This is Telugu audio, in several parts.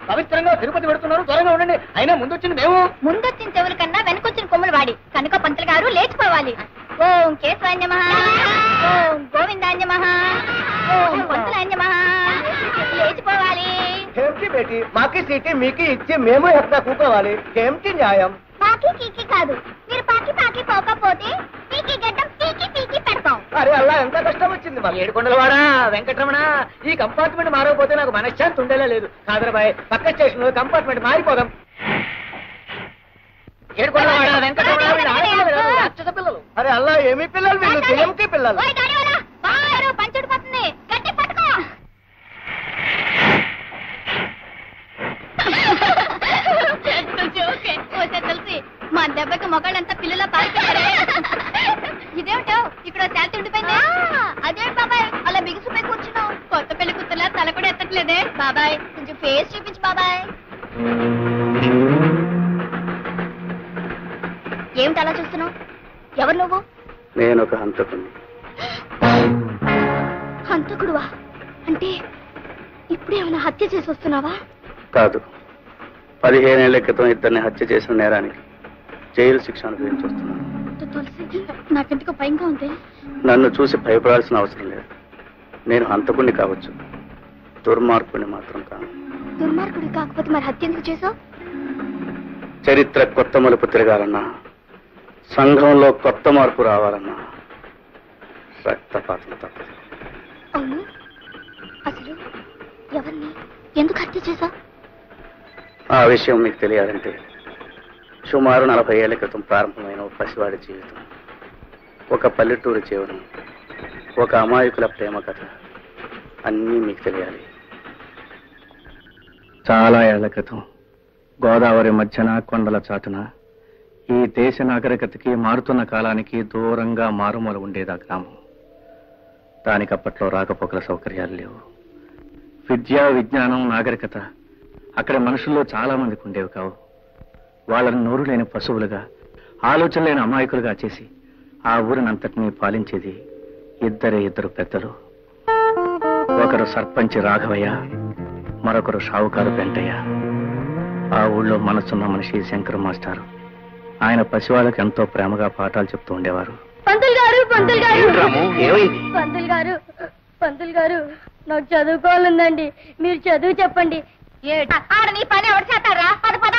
పవిత్రంగా తిరుపతి పెడుతున్నారు, త్వరగా ఉండండి. అయినా ముందొచ్చింది మేము. ముందొచ్చిన చెవుల కన్నా వెనకొచ్చిన కొమ్ములు వాడి కనుక పంతులు గారు లేచిపోవాలి. ఓం కేశవాయ నమః, ఓం గోవిందాయ నమః, ఓం పంతులాయ నమః. లేచిపోవాలి. ఏమిటి బేటి, మాకి సీటీ మీకు ఇచ్చి మేము ఎక్కడ కూకోవాలి? ఏమిటి న్యాయం? పాకి కీకి కాదు, మీరు పాకి పాకి పోకపోతే పీకి గడ్డం పీకి పీకి పెడతాం. అరే అలా ఎంత కష్టం వచ్చింది మాకు. ఏడుకొండలవాడా వెంకటరమణ, ఈ కంపార్ట్మెంట్ మారకపోతే నాకు మనశ్శాంతి ఉండేలా లేదు. కాదరబాయ్, పక్క స్టేషన్ లో కంపార్ట్మెంట్ మారిపోదాం. ఏడుకొండలవాడా వెంకటరమణ, రాక్షస పిల్లలు. అరే అల్లా ఏమి పిల్లలు వీళ్ళు? దేనికి పిల్లలు? పంచుడిపోతుంది, గట్టి పట్టుకో. తెలిసి మా దెబ్బకి మొగాళ్ళంతా పిల్లల పారిపోయారే. ఇదేమిటో ఇక్కడ శాంతి ఉండిపోయింది. అదేంటి బాబాయ్ అలా బిగుసిపోయి కూర్చున్నావు? కొత్త పెళ్లి కూతురులా తల కూడా ఎత్తట్లేదే. బాబాయ్ కొంచెం ఫేస్ చూపించు బాబాయ్. ఏమిటి అలా చూస్తున్నావు? ఎవరు నువ్వు? నేను ఒక హంతకుడిని. హంతకుడువా? అంటే ఇప్పుడేమైనా హత్య చేసి వస్తున్నావా? కాదు, 15 ఏళ్ల క్రితం ఇద్దరిని హత్య చేసిన నేరానికి జైలు శిక్ష అనుభవించి వస్తున్నాను. తులసి, నాకెందుకు భయంగా ఉంది. నన్ను చూసి భయపడాల్సిన అవసరం లేదు. నేను హంతకుడిని కావచ్చు, దుర్మార్గుడిని మాత్రం కాను. దుర్మార్గుడి కాకపోతే మరి హత్య ఎందుకు చేసావు? చరిత్ర కొత్త మలుపు తిరగాలన్నా, సంఘంలో కొత్త మార్పు రావాలన్నా రక్తపాతం తప్పదు. అవును, అసలు ఎవరిని ఎందుకు హత్య చేసావు? ఆ విషయం మీకు తెలియాలంటే సుమారు 40 ఏళ్ల క్రితం ప్రారంభమైన ఒక పసివాడి జీవితం, ఒక పల్లెటూరు జీవనం, ఒక అమాయకుల ప్రేమ కథ అన్నీ మీకు తెలియాలి. చాలా ఏళ్ల క్రితం గోదావరి మధ్యన కొండల చాటున ఈ దేశ నాగరికతకి మారుతున్న కాలానికి దూరంగా మారుమూల ఉండేది ఆ గ్రామం. దానికి అప్పట్లో రాకపోకల సౌకర్యాలు లేవు. విద్య, విజ్ఞానం, నాగరికత అక్కడ మనుషుల్లో చాలా మందికి ఉండేవి కావు. వాళ్ళని నోరు లేని పశువులుగా, ఆలోచన లేని అమాయకులుగా చేసి ఆ ఊరినంతటినీ పాలించేది ఇద్దరు పెద్దలు. ఒకరు సర్పంచ్ రాఘవయ్య, మరొకరు షావుకారు వెంటయ్య. ఆ ఊళ్ళో మనసున్న మనిషి శంకర్ మాస్టారు. ఆయన పసివాళ్ళకి ఎంతో ప్రేమగా పాఠాలు చెప్తూ ఉండేవారు. పంతులు గారు, పంతులు గారు, పంతులు గారు, పంతులు గారు, నాకు చదువుకోవాలందండి. మీరు చదువు చెప్పండి. నీ పని ఎవరు చేస్తారా? పద పద.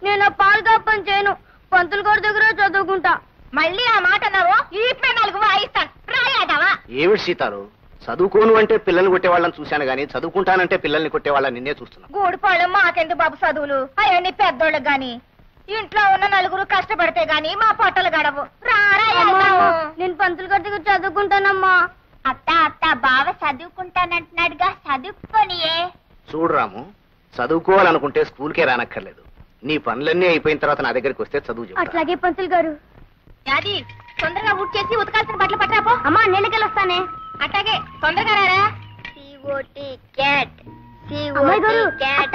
నేను పాలుగా పని చేయను, పంతులు గారి దగ్గర చదువుకుంటా. మళ్ళీ ఆ మాట అన్నావు, ఈ 4 వాయిస్తాను. రాయాదావా? ఏమిటి సీతారు, చదువుకోను అంటే పిల్లల్ని కొట్టేవాళ్ళని చూశాను గానీ చదువుకుంటానంటే పిల్లల్ని కొట్టేవాళ్ళని నిన్నే చూస్తున్నా. గూడిపాళ్ళం మాకెందుకు బాబు చదువులు? అవన్నీ పెద్దోళ్ళకి గాని, ఇంట్లో ఉన్న 4 కష్టపడితే గాని మా పొట్టలు గడవు. నేను పంతులు గారి దగ్గర చదువుకుంటానమ్మా. అత్త అత్త, బావ చదువుకుంటానంటున్నాడుగా, చదువుకోనియే. చూడు రాము, చదువుకోవాలనుకుంటే స్కూల్కే రానక్కర్లేదు. నీ పనులన్నీ అయిపోయిన తర్వాత నా దగ్గరికి వస్తే చదువు చెప్తా. అట్లాగే పంతులు గారు. యాది తొందరగా ఊట్ చేసి ఉతకాల్సిన బట్టలు పట్టరాపో. అమ్మా నీళ్ళకెళ్ళి వస్తానే. అట్లాగే తొందరగా రారా. అమ్మాయి గారు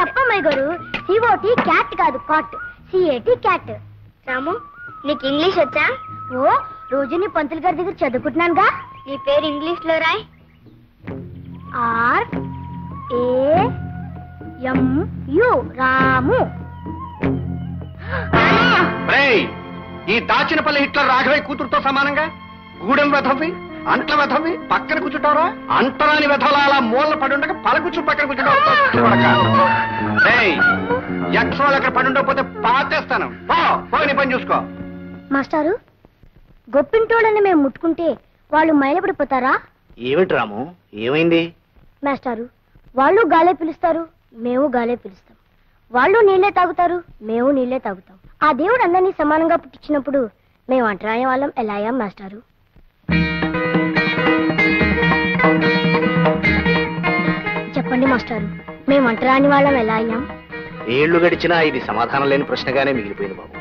తప్పమ్మాయి గారు, సిఓటి క్యాట్ కాదు కాట్, సిఏటి క్యాట్. రాము నీకు ఇంగ్లీష్ వచ్చా? ఓ రోజు నీ పంతులు గారి దగ్గర చదువుకుంటున్నానుగా. నీ పేరు ఇంగ్లీష్ లో రాయ్. RAMU రాము. ఈ దాచినపల్లి హిట్లర్ రాఘవయ్య కూతురుతో సమానంగా గూడెం వెధవి అంట్ల వెధవి పక్కన కూర్చుంటారా? అంటరాని వెధవలా అలా మూలన పడి ఉండగా పలకూర్చు పక్కన కూర్చుంటావు. యక్షవాళ్ళు అక్కడ పడి ఉండకపోతే పాతేస్తాను. నీ పని చూసుకో. మాస్టారు, గొప్పింటోళ్ళని మేము ముట్టుకుంటే వాళ్ళు మైలపడిపోతారా? ఏమిటి రాము, ఏమైంది? మాస్టారు, వాళ్ళు గాలే పిలుస్తారు, మేము గాలే పిలుస్తాం. వాళ్ళు నీళ్లే తాగుతారు, మేము నీళ్లే తాగుతాం. ఆ దేవుడు అందరినీ సమానంగా పుట్టించినప్పుడు మేము అంటరాని వాళ్ళం ఎలా అయ్యాం మాస్టారు? చెప్పండి మాస్టారు, మేము అంటరాని వాళ్ళం ఎలా అయ్యాం? ఏళ్లు గడిచినా ఇది సమాధానం లేని ప్రశ్నగానే మిగిలిపోయింది బాబు.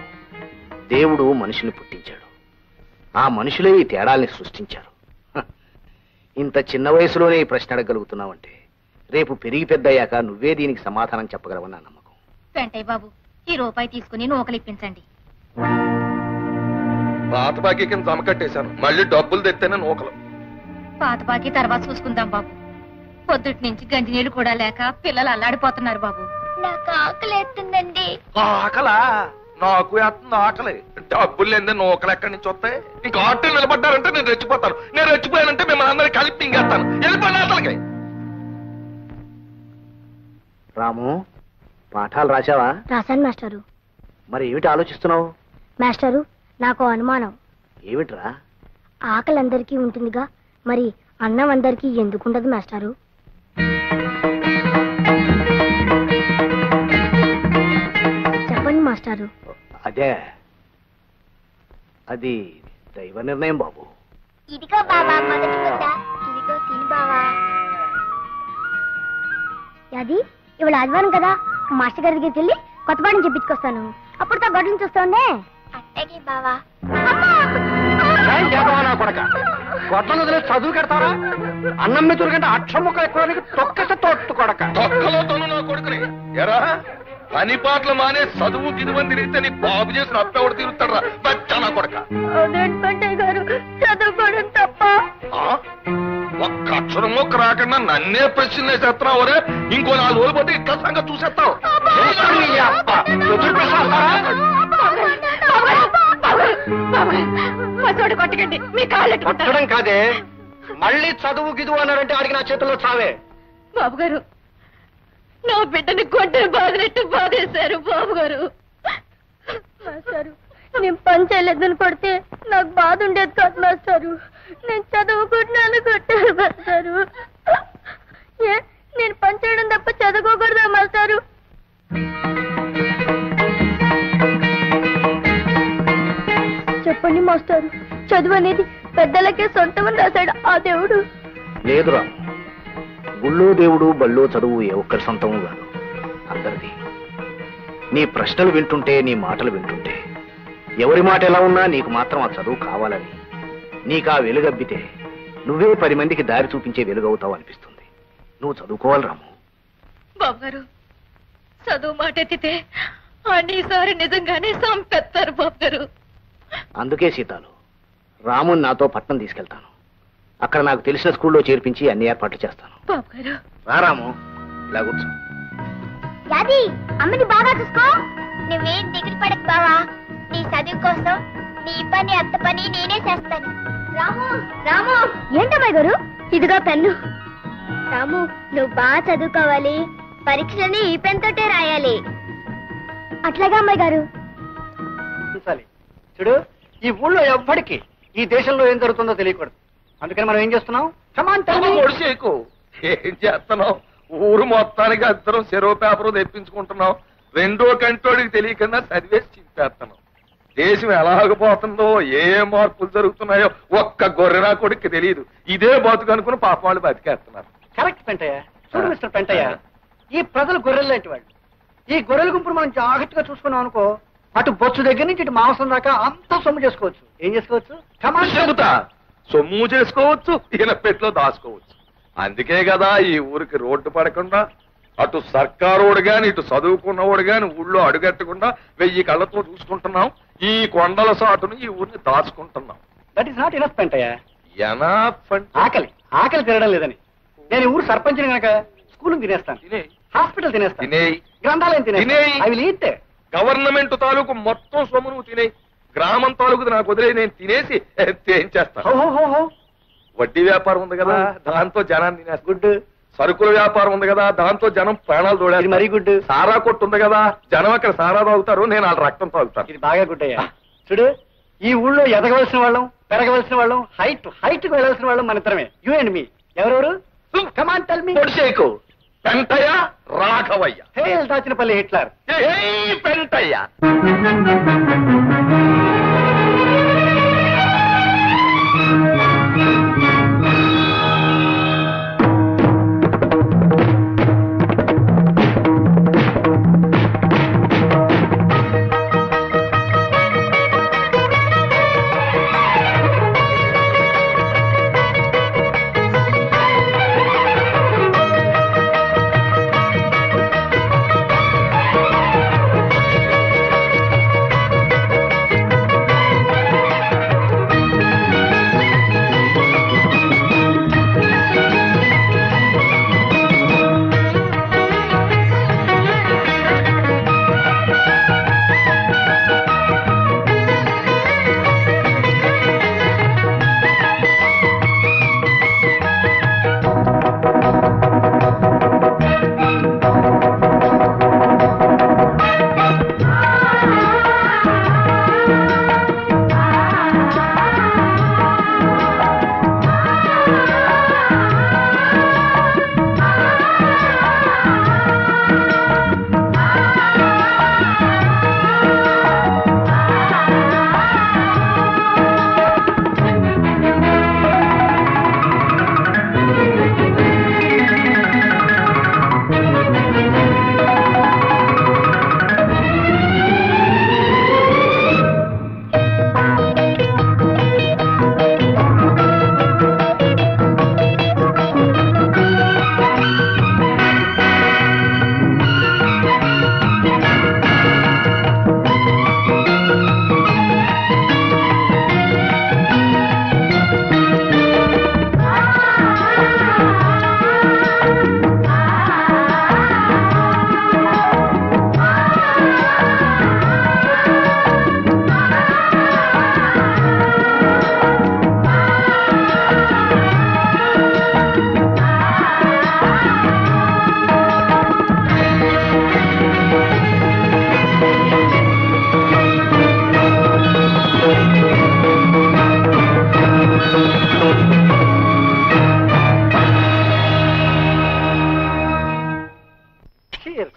దేవుడు మనుషుల్ని పుట్టించాడు, ఆ మనుషులే ఈ తేడాల్ని సృష్టించారు. ఇంత చిన్న వయసులోనే ఈ ప్రశ్న అడగలుగుతున్నావంటే రేపు పెరిగి పెద్దయ్యాక నువ్వే దీనికి సమాధానం చెప్పగలవని నా నమ్మకం. వెంటయ్య బాబు, ఈ రూపాయి తీసుకుని నూకలు ఇప్పించండి. పాత బాకీ కింద జమ కట్టేశాను, మళ్ళీ డబ్బులు తెత్తేనే నూకలు. పాత బాకీ తర్వాత చూసుకుందాం బాబు. పొద్దుటి నుంచి గంజి నీళ్లు కూడా లేక పిల్లలు అల్లాడిపోతున్నారు బాబు. నాకు ఆకలి ఎత్తుందండి. ఆకలా? నాకు ఎత్తుంది ఆకలి. డబ్బులు లేదే నూకలు ఎక్కడి నుంచి వస్తాయి? ఇంకా ఆటో నిలబడ్డారంటే నేను రెచ్చిపోతాను. నేను రెచ్చిపోయానంటే మిమ్మల్ని అందరికీ కలిపి ఇంకేస్తాను. వెళ్ళిపోయిన అసలుకి. రాము, పాఠాలు రాశావా? రాశాను మాస్టారు. మరి ఏమిటి ఆలోచిస్తున్నావు? మాస్టారు, నాకు అనుమానం. ఏమిట్రా? ఆకలి అందరికీ ఉంటుందిగా, మరి అన్నం అందరికీ ఎందుకుండదు మాస్టారు? చెప్పండి మాస్టారు. అదే, అది దైవ నిర్ణయం బాబు. ఇదిగో బావా మొదటి ముద్ద, ఇదిగో తిని బావా. అది ఇవాళ ఆదివారం కదా, మాస్టర్ గారి దగ్గరికి వెళ్ళి కొత్త పాఠం చెప్పించుకొస్తాను. అప్పుడుతో గొడ్డలు చూస్తుండే. అట్టగే బావా. కొట్టలు వదిలే చదువు కడతారా? అన్నం మెతురు కంటే అక్షం ముక్క ఎక్కువ తొక్కస తోట్టు కొడక. తొక్కలో తను నా కొడుకుని ఎరా పని పాటలు మానే చదువు గిదువని తిరిగితే నీ బాబు చేసిన అప్పెవడు తిరుగుతాడా? బచ్చా నా కొడక. గారు చదువుకోవడం తప్ప. ఒక్క అక్షరం ఒక్క రాకుండా నన్నే ప్రశ్న వేసేస్తున్నావు. రే ఇంకో 4 రోజులు పోతే ఇట్లా సంగతి చూసేస్తావు. కొట్టకండి, మీ కాళ్ళు కొట్టడం కాదే, మళ్ళీ చదువు గిదువు అన్నారంటే ఆడికి నా చేతుల్లో చావే. బాబు గారు, నా బిడ్డని కొట్టని బాధినట్టు బాధేశారు బాబు గారు. మాస్టారు, నేను పని చేయలేదని కొడితే నాకు బాధ ఉండేది కాదు మాస్టారు. నేను చదువుకుంటున్నాను కొట్టారు మాస్టారు. నేను పని చేయడం తప్ప చదువుకోకూడదా మాస్టారు? చెప్పండి మాస్టారు, చదువు అనేది పెద్దలకే సొంతమని రాశాడు ఆ దేవుడు. లేదురా, గుళ్ళో దేవుడు బళ్ళో చదువు ఏ ఒక్కరి సొంతము కాదు, అందరిది. నీ ప్రశ్నలు వింటుంటే, నీ మాటలు వింటుంటే ఎవరి మాట ఎలా ఉన్నా నీకు మాత్రం ఆ చదువు కావాలని, నీకు ఆ వెలుగబ్బితే నువ్వే 10 మందికి దారి చూపించే వెలుగవుతావు అనిపిస్తుంది. నువ్వు చదువుకోవాలి రాము. బాబు గారు, చదువు మాట ఎత్తితే అన్నిసారి నిజంగానే సంపెత్తారు బాబు గారు. అందుకే సీతాలు, రాముని నాతో పట్నం తీసుకెళ్తాను. అక్కడ నాకు తెలిసిన స్కూల్లో చేర్పించి అన్ని ఏర్పాట్లు చేస్తాను. బాబు గారు, రా రాము, ఇలా కూర్చో. యాది అమ్మని బాగా చూసుకో. నువ్వేం దిగులు పడకు బావా, నీ చదువు కోసం నీ పని అంత పని నేనే చేస్తాను. రాము రాము. ఏంటమ్మాయి గారు, ఇదిగో పెన్ను. రాము, నువ్వు బాగా చదువుకోవాలి, పరీక్షలని ఈ పెన్ తోటే రాయాలి. అట్లాగా అమ్మాయి గారు. చూడు, ఈ ఊళ్ళో ఎవ్వడికి ఈ దేశంలో ఏం జరుగుతుందో తెలియకూడదు. అందుకని మనం ఏం చేస్తున్నాం? ఒడిసేకు ఏం చేస్తున్నావు? ఊరు మొత్తానికి అందరం చెరో పేపర్ తెప్పించుకుంటున్నాం. 2వ కంటోడికి తెలియకుండా చదివేసి చింపేస్తున్నాం. దేశం ఎలాగపోతుందో, ఏ మార్పులు జరుగుతున్నాయో ఒక్క గొర్రెనా కొడుక్కి తెలియదు. ఇదే బతుకు అనుకుని పాప వాళ్ళు బతికేస్తున్నారు. కరెక్ట్ పెంటయ్య. చూడు మిస్టర్ పెంటయ్య, ఈ ప్రజలు గొర్రెలు లాంటి వాళ్ళు. ఈ గొర్రెల గుంపును మనం జాగ్రత్తగా చూసుకున్నాం అనుకో, అటు బొచ్చు దగ్గర నుంచి ఇటు మాంసం దాకా అంతా సొమ్ము చేసుకోవచ్చు. ఏం చేసుకోవచ్చు? చెబుతా. సొమ్ము చేసుకోవచ్చు, ఈయన పెట్లో దాచుకోవచ్చు. అందుకే కదా ఈ ఊరికి రోడ్డు పడకుండా అటు సర్కారోడు గాని ఇటు చదువుకున్నవాడు గాని ఊళ్ళో అడుగెట్టకుండా 1000 కళ్ళతో చూసుకుంటున్నాం. ఈ కొండల సాటును ఈ ఊరిని దాచుకుంటున్నాం. That is not enough Pentaiah. Enough అంటే ఆకలి తినడం లేదని నేను ఊరు సర్పంచిని కనుక స్కూల్ తినేస్తాను, తినేయ్. హాస్పిటల్ తినేస్తాను, తినేయ్. గ్రంథాలయం తినేయ్. I will eat. గవర్నమెంట్ తాలూకు మొత్తం సొమ్ము నువ్వు తినేయి. గ్రామం తాలూకు నాకు వదిలే, నేను తినేసి ఏం చేస్తాను? వడ్డీ వ్యాపారం ఉంది కదా, దాంతో జనాన్ని తినేస్తా. గుడ్. సరుకుల వ్యాపారం ఉంది కదా, దాంతో జనం ప్రాణాలు తోడేది. మరీ గుడ్. సారా కొట్టు ఉంది కదా, జనం అక్కడ సారా తాగుతారు, నేను వాళ్ళ రక్తం తాగుతాను. ఇది బాగా గుడ్ అయ్యా. చూడు, ఈ ఊళ్ళో ఎదగవలసిన వాళ్ళం, పెరగవలసిన వాళ్ళం, హైట్ కు వెళ్ళవలసిన వాళ్ళం మన ఇద్దరమే. You and me. ఎవరెవరు? Come on tell me. పొడిసేకు. పెంటయ్య, రాఘవయ్య. Hail Dachinapalli Hitler. పెంటయ్య.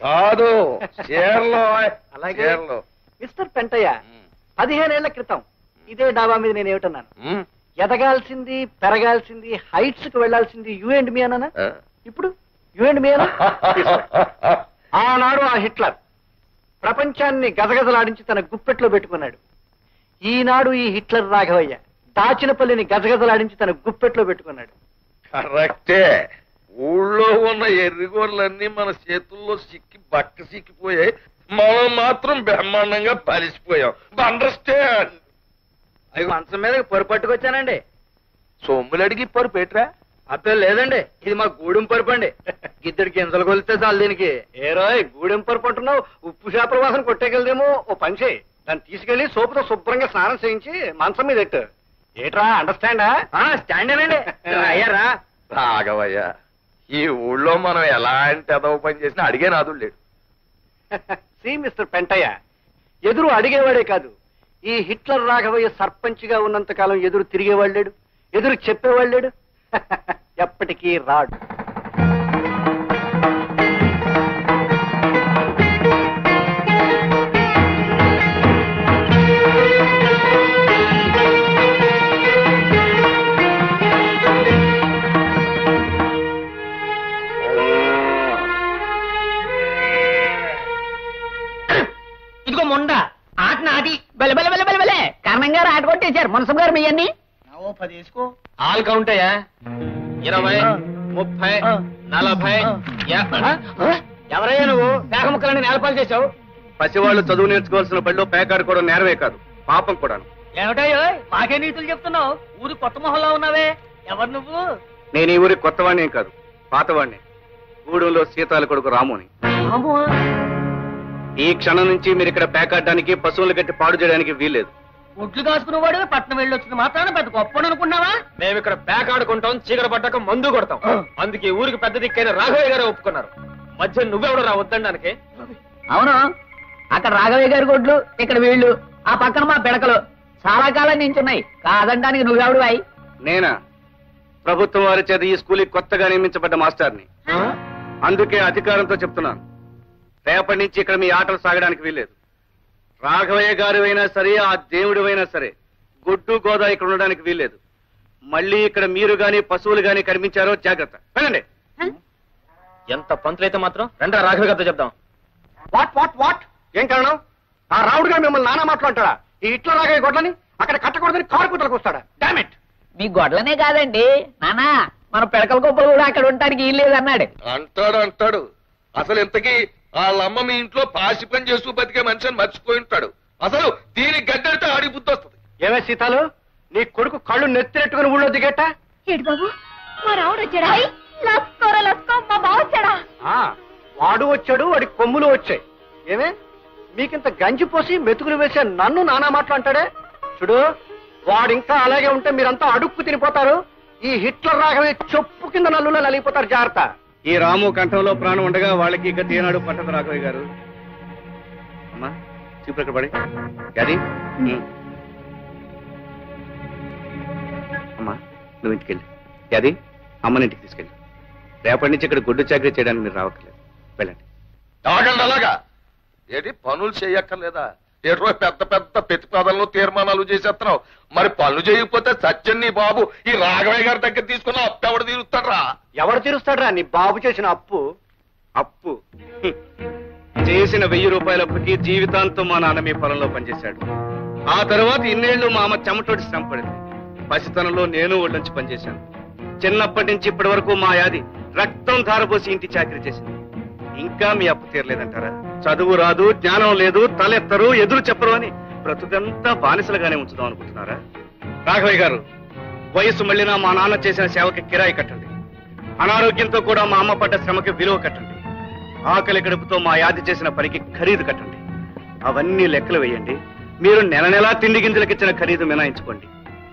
కాదు, చీరలో. అలాగే మిస్టర్ పెంటయ్య, 15 ఏళ్ల క్రితం ఇదే డాబా మీద నేను ఏమిటన్నాను? ఎదగాల్సింది, పెరగాల్సింది, హైట్స్ కు వెళ్లాల్సింది యూ అండ్ మీ అన్నానా? ఇప్పుడు యూ అండ్ మీ అన్నా? ఆనాడు ఆ హిట్లర్ ప్రపంచాన్ని గజగజలాడించి తన గుప్పెట్లో పెట్టుకున్నాడు. ఈనాడు ఈ హిట్లర్ రాఘవయ్య దాచినపల్లిని గజగజలాడించి తన గుప్పెట్లో పెట్టుకున్నాడు. కరెక్టే. ఊళ్ళో ఉన్న ఎర్రిగోర్లన్నీ మన చేతుల్లో సిక్కిపోయాయి. మనం మాత్రం బ్రహ్మాండంగా పరిసిపోయాం. అండర్స్టాండ్? అవి మంచం మీద పొరు పట్టుకొచ్చానండి. సొమ్ములు అడిగి పొరు పెట్టరా? అప్పే లేదండి, ఇది మా గూడెం పరుపు అండి. గిద్దెడి గింజలు కొలితే చాలు దీనికి. ఏ రోయ్, గూడెం పరుపు అంటున్నావు? ఉప్పు చేపల వాసన కొట్టేకెళ్దేమో. ఓ పని చేయి, దాన్ని తీసుకెళ్లి సోపుతో శుభ్రంగా స్నానం చేయించి మంచం మీద ఎట్టు. ఏట్రా, అండర్స్టాండా? స్టాండేనండి. అయ్యారా రాఘవయ్య, ఈ ఊళ్ళో మనం ఎలాంటి ఎదవ పని చేసినా అడిగే నాదుడు లేడు. సి మిస్టర్ పెంటయ్య, ఎదురు అడిగేవాడే కాదు, ఈ హిట్లర్ రాఘవయ్య సర్పంచ్ గా ఉన్నంత కాలం ఎదురు తిరిగేవాడు లేడు, ఎదురు చెప్పేవాడు లేడు. ఎప్పటికీ రాడు. ఇదిగో మొండ, గారు మీ అన్ని 10 వేసుకో. ఆల్ కౌంట్ అయ్యా 20, 30, 40. ఎవరయ్యా నువ్వు పేక ముక్కలని నేలపాలు చేశావు? పసివాళ్ళు చదువు నేర్చుకోవాల్సిన బడిలో పేకాడుకోవడం నేరమే కాదు, పాపం కూడాను. ఏమిటయ్యో మాకే నీతులు చెప్తున్నావు? ఊరు కొత్త మొహంలో ఉన్నావే, ఎవరు నువ్వు? నేను ఈ ఊరి కొత్తవాణ్ణి కాదు, పాతవాణ్ణి. గూడెంలో సీతాల కొడుకు రాముని. ఈ క్షణం నుంచి మీరు ఇక్కడ పేకాడడానికి, పశువులు కట్టి పాడు చేయడానికి వీల్లేదు. ఒడ్లు కాసుకునేవాడు పట్నం వెళ్ళొచ్చిన మాత్రాన పెద్ద గొప్ప అనుకున్నావా? మేము ఇక్కడ పేకాడుకుంటాం, చీకట పడ్డాక మందు కొడతాం. అందుకే ఊరికి పెద్ద దిక్కైన రాఘవయ్య గారు ఒప్పుకున్నారు. మధ్య నువ్వెవడు రా వద్దడానికి? అవును, అక్కడ రాఘవయ్య గారి గొడ్లు, ఇక్కడ వీళ్ళు, ఆ పక్కన మా పిడకలు చాలా కాలం నించున్నాయి. కాదనడానికి నువ్వెవడు అయి? నేనా? ప్రభుత్వం వారి చేత ఈ స్కూల్కి కొత్తగా నియమించబడ్డ మాస్టర్ని. అందుకే అధికారంతో చెప్తున్నాను, రేపటి నుంచి ఇక్కడ మీ ఆటలు సాగడానికి వీల్లేదు. రాఘవయ్య గారు అయినా సరే, ఆ దేవుడు అయినా సరే, గొడ్డు గోదా ఇక్కడ ఉండడానికి వీల్లేదు. మళ్ళీ ఇక్కడ మీరు గాని పశువులు గాని కనిపించారో జాగ్రత్త. వెళ్ళండి. ఎంత పంతులైతే మాత్రం రండి, రాఘవయ్య గారితో చెప్దాం. What what what? ఏం కారణం? ఆ రావుడు గారు మిమ్మల్ని నానా మాట్లాడతాడా? ఈ ఇట్లా రాఘవయ్య గొడ్లని అక్కడ కట్టకూడదని కారు కూతలకు వస్తాడా? డామిట్! మీ గొడ్లనే కాదండి నానా, మన పిడకల గొప్పలు కూడా అక్కడ ఉండడానికి వీల్లేదన్నాడు. అంటాడు. అసలు ఇంతకీ వాళ్ళమ్మ మీ ఇంట్లో పాసి పని చేస్తూ బతికే మనిషిని మర్చిపోయి ఉంటాడు. అసలు దీనికి గడ్డడితే ఆడి బుద్ధి వస్తుంది. ఏమే సీతాలు, నీ కొడుకు కళ్ళు నెత్తినెట్టుకుని ఊళ్ళో దిగేట? ఏడు బాబు, మా రావుడు వచ్చాడా? లస్కోరా లస్కో, మా బావ వచ్చాడా? వాడు వచ్చాడు, వాడి కొమ్ములు వచ్చాయి. ఏమే మీకింత గంజి పోసి మెతుకులు వేసే నన్ను నానా మాట్లాంటాడే? చూడు, వాడు ఇంకా అలాగే ఉంటే మీరంతా అడుక్కు తినిపోతారు. ఈ హిట్లర్ రాఘవే చెప్పు కింద నల్లులో నలిగిపోతారు. జాగ్రత్త. ఈ రాము కంఠంలో ప్రాణం ఉండగా వాళ్ళకి ఇక తీనాడు పట్టదు రాఘవయ్య గారు. అమ్మా చూపు ఇక్కడ పడి అది. అమ్మా నువ్వు ఇంటికెళ్ళి అది అమ్మని ఇంటికి తీసుకెళ్ళి. రేపటి నుంచి ఇక్కడ గుడ్డు చాకరీ చేయడానికి మీరు రావట్లేదు. వెళ్ళండి. ఆగండి. అలాగా ఏంటి పనులు చేయక్కర్లేదా? ఏటో పెద్ద పెద్ద ప్రతిపాదనలు తీర్మానాలు చేసేస్తున్నావు. మరి పనులు చేయకపోతే సత్యం నీ బాబు ఈ రాఘవయ్య గారి దగ్గర తీసుకున్న అప్పు ఎవడు తీరుస్తాడ్రా? ఎవరు తీరుస్తాడ్రా నీ బాబు చేసిన అప్పు? అప్పు చేసిన 1000 రూపాయల అప్పుకి జీవితాంతం మా నాన్న మీ పొలంలో పనిచేశాడు. ఆ తర్వాత ఇన్నేళ్లు మా అమ్మ చెమటోటి శ్రమ పడింది. పసితనంలో నేను ఒళ్ళొంచి పనిచేశాను. చిన్నప్పటి నుంచి ఇప్పటి వరకు మా యాది రక్తం ధారపోసి ఇంటి చాకరీ చేసింది. ఇంకా మీ అప్పు తీరలేదంటారా? చదువు రాదు, జ్ఞానం లేదు, తలెత్తరు, ఎదురు చెప్పరు అని బ్రతుకంతా బానిసలుగానే ఉంచుదాం అనుకుంటున్నారా? రాఘవయ్య గారు, వయసు మళ్ళినా మా నాన్న చేసిన సేవకి కిరాయి కట్టండి. అనారోగ్యంతో కూడా మా అమ్మ పడ్డ శ్రమకి విలువ కట్టండి. ఆకలి గడుపుతో మా యాది చేసిన పనికి ఖరీదు కట్టండి. అవన్నీ లెక్కలు వేయండి. మీరు నెల నెలా తిండి గింజలకిచ్చిన ఖరీదు మినాయించుకోండి.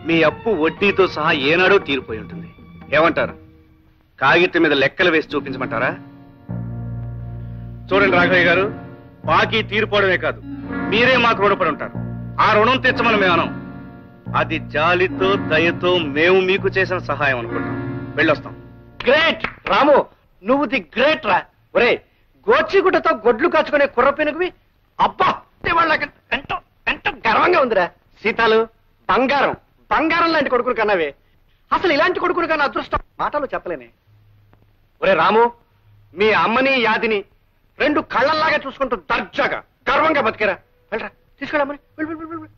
మీ అప్పు వడ్డీతో సహా ఏనాడో తీరిపోయి ఉంటుంది. ఏమంటారు? కాగితం మీద లెక్కలు వేసి చూపించమంటారా? చూడండి రాఘవయ్య గారు, బాకీ తీరిపోవడమే కాదు, మీరే మాకు రుణపడి ఉంటారు. ఆ రుణం తెచ్చమని మేము అనం. అది జాలితో దయతో మేము మీకు చేసిన సహాయం అనుకుంటాం. వెళ్ళొస్తాం. గ్రేట్ రాము, నువ్వు ది గ్రేట్ రా. ఒరే, గోచిగుడ్డతో గొడ్లు కాచుకునే కుర్రపెనుగువి. అబ్బా, వాళ్ళకి ఎంతో ఎంతో గర్వంగా ఉందిరా. సీతాలు, బంగారం బంగారం లాంటి కొడుకులు కన్నావే. అసలు ఇలాంటి కొడుకులు కన్నా అదృష్టం మాటలు చెప్పలేనే. ఒరే రాము, మీ అమ్మని యాదిని 2 కళ్ళల్లాగా చూసుకుంటూ దర్జాగా గర్వంగా బతికేరా. వెళ్ళరా, తీసుకెళ్ళమని.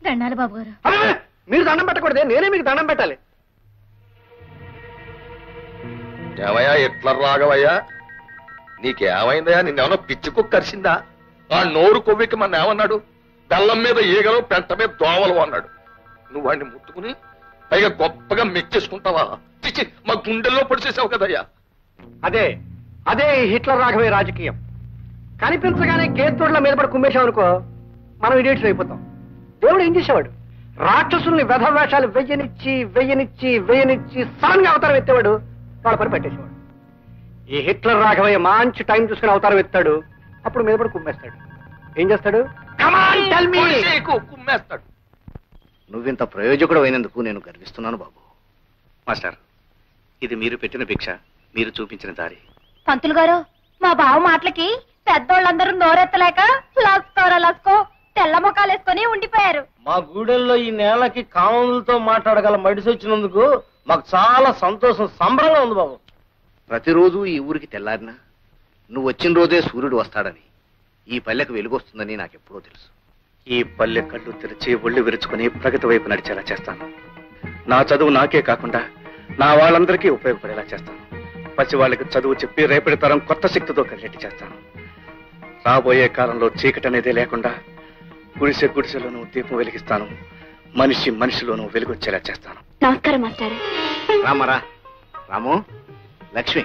దండాలి బాబు గారు. మీరు దండం పెట్టకూడదే, నేనే మీకు దండం పెట్టాలి. ఏమయ్యా ఎట్లా రాఘవయ్యా, నీకేమైందయ్యా? నిన్నేమన్నా పిచ్చి కుక్క కరిసిందా? ఆ నోరు కొవ్వికి మన ఏమన్నాడు? బెల్లం మీద ఈగలు, పెంట మీద దోవలు అన్నాడు. నువ్వు వాడిని ముట్టుకుని పైగా గొప్పగా మెచ్చేసుకుంటావా? చిచ్చి, మా గుండెల్లో పొడిచేసావు కదయ్యా. అదే అదే హిట్లర్ రాఘవయ్య రాజకీయం. కనిపించగానే గేదెల మీద పడి కుమ్మేశాం అనుకో, మనం ఇడియట్స్ అయిపోతాం. దేవుడు ఏం చేసేవాడు? రాక్షసుల్ని వెధవేషాలు వెయ్యనిచ్చి సడన్ గా అవతారం ఎత్తేవాడు, వాళ్ళ పని పెట్టేసేవాడు. ఈ హిట్లర్ రాఘవయ్య మంచి టైం చూసుకుని అవతారం ఎత్తాడు, అప్పుడు మీద పడి కుమ్మేస్తాడు. ఏం చేస్తాడు? కుమ్మేస్తాడు. నువ్వింత ప్రయోజకుడు అయినందుకు నేను గర్విస్తున్నాను బాబు. మాస్టర్, ఇది మీరు పెట్టిన భిక్ష, మీరు చూపించిన దారి. పంతులు గారు, మా బావ మాటలకి పెద్దోళ్ళందరూ నోరెత్తలేక లస్కోరా లస్కో తెల్ల ముఖాలు వేసుకుని ఉండిపోయారు. మా గూడెల్లో ఈ నేలకి కామన్లతో మాట్లాడగల మడిసి వచ్చినందుకు మాకు చాలా సంతోషం, సంబరంగా ఉంది బాబు. ప్రతిరోజు ఈ ఊరికి తెల్లారినా నువ్వు వచ్చిన రోజే సూర్యుడు వస్తాడని, ఈ పల్లెకు వెలుగొస్తుందని నాకెప్పుడో తెలుసు. ఈ పల్లె కళ్ళు తెరిచి ఒళ్ళు విరుచుకుని ప్రగతి వైపు నడిచేలా చేస్తాను. నా చదువు నాకే కాకుండా నా వాళ్ళందరికీ ఉపయోగపడేలా చేస్తాను. పసి వాళ్ళకి చదువు చెప్పి రేపటి తరం కొత్త శక్తితో కలిగేట్టు చేస్తాను. రాబోయే కాలంలో చీకటి అనేదే లేకుండా గుడిసెలోనూ దీపం వెలిగిస్తాను. మనిషి మనిషిలోనూ వెలుగొచ్చేలా చేస్తాను. నమస్కారం మాస్టర్. రామరా. రాము, లక్ష్మి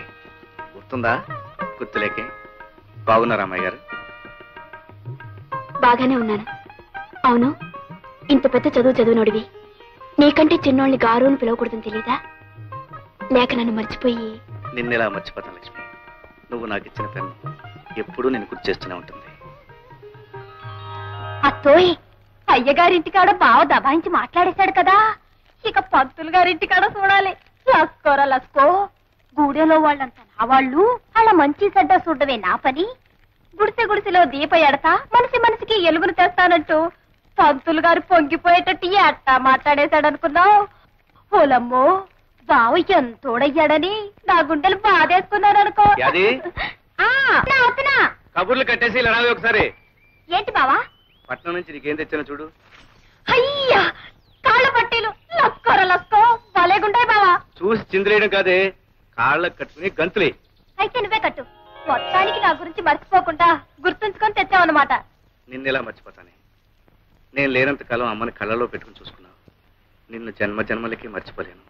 గుర్తుందా? గుర్తులేకే. బాగున్నా రామయ్య గారు? బాగానే ఉన్నాను. అవును, ఇంత పెద్ద చదివినోడివి నీకంటే చిన్నోళ్ళని గారుని పిలవకూడదని తెలీదా? లేక నన్ను మర్చిపోయి? నిన్నెలా మర్చిపోతాను లక్ష్మి? నువ్వు నాకు ఇచ్చిన పెన్ను ఎప్పుడూ నేను గుర్తు చేస్తూనే ఉంటుంది. అత్తోయ్, అయ్యగారింటికాడ బావ దబాయించి మాట్లాడేశాడు కదా, ఇక పంతులు గారింటికాడ చూడాలి. లస్కోరా లస్కో, గూడెలో వాళ్ళంతా నా వాళ్ళు, అలా మంచి చెడ్డ చూడవే నా పని. గుడిసెలో దీప ఎడతా మనిషి మనిషికి ఎలుగును తెస్తానంటూ పంతులు గారు పొంగిపోయేటట్టు ఎట్టా మాట్లాడేశాడనుకున్నావు? ఓలమ్మో, బావ ఎంతోడయ్యాడని నా గుండెలు బాధేసుకున్నారనుకో. కబుర్లు కట్టేసి ఇలా రావే ఒకసారి. ఏంటి బావా? పట్నం నుంచి నీకేం తెచ్చానో చూడు. అయ్యా, కాళ్ళ పట్టీలు లస్కోరా లస్కో, భలేగుంటాయి బావా. చూసి చిందిరేయడం కాదే, కాళ్ళకు కట్టుకుని గంతులే. అయితే నువ్వే కట్టు. మొత్తానికి నా గురించి మర్చిపోకుండా గుర్తుంచుకొని తెచ్చావన్నమాట. నిన్నెలా మర్చిపోతానే? నేను లేనంత కాలం అమ్మని కళ్ళలో పెట్టుకుని చూసుకున్నావు. నిన్ను జన్మ జన్మలకి మర్చిపోలేను.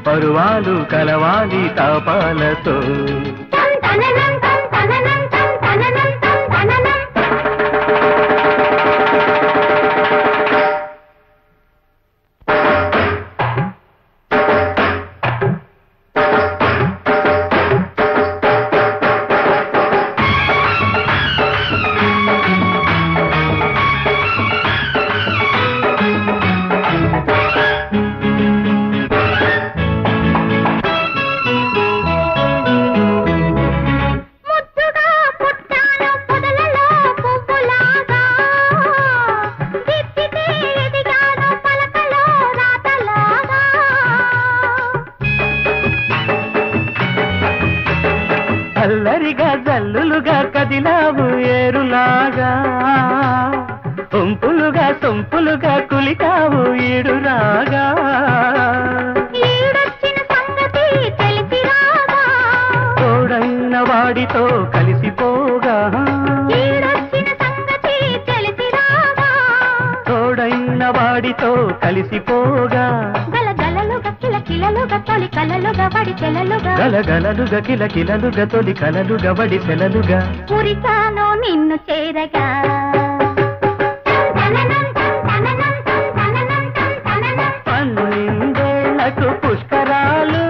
పరువాలు కలవాలి తాపాలతో. అల్లరిగా జల్లులుగా కదిలావు ఏరులాగా, సొంపులుగా సొంపులుగా కులికావు ఈడురాగా. తోడైన వాడితో కలిసిపోగా, తోడైన వాడితో కలిసిపోగా, గలగలలుగా కిలకిలలుగా తొలి కలలుగా వడి సెలలుగా పురిచాను నిన్ను చేరగా. పన్నెండేళ్లకు పుష్కరాలు,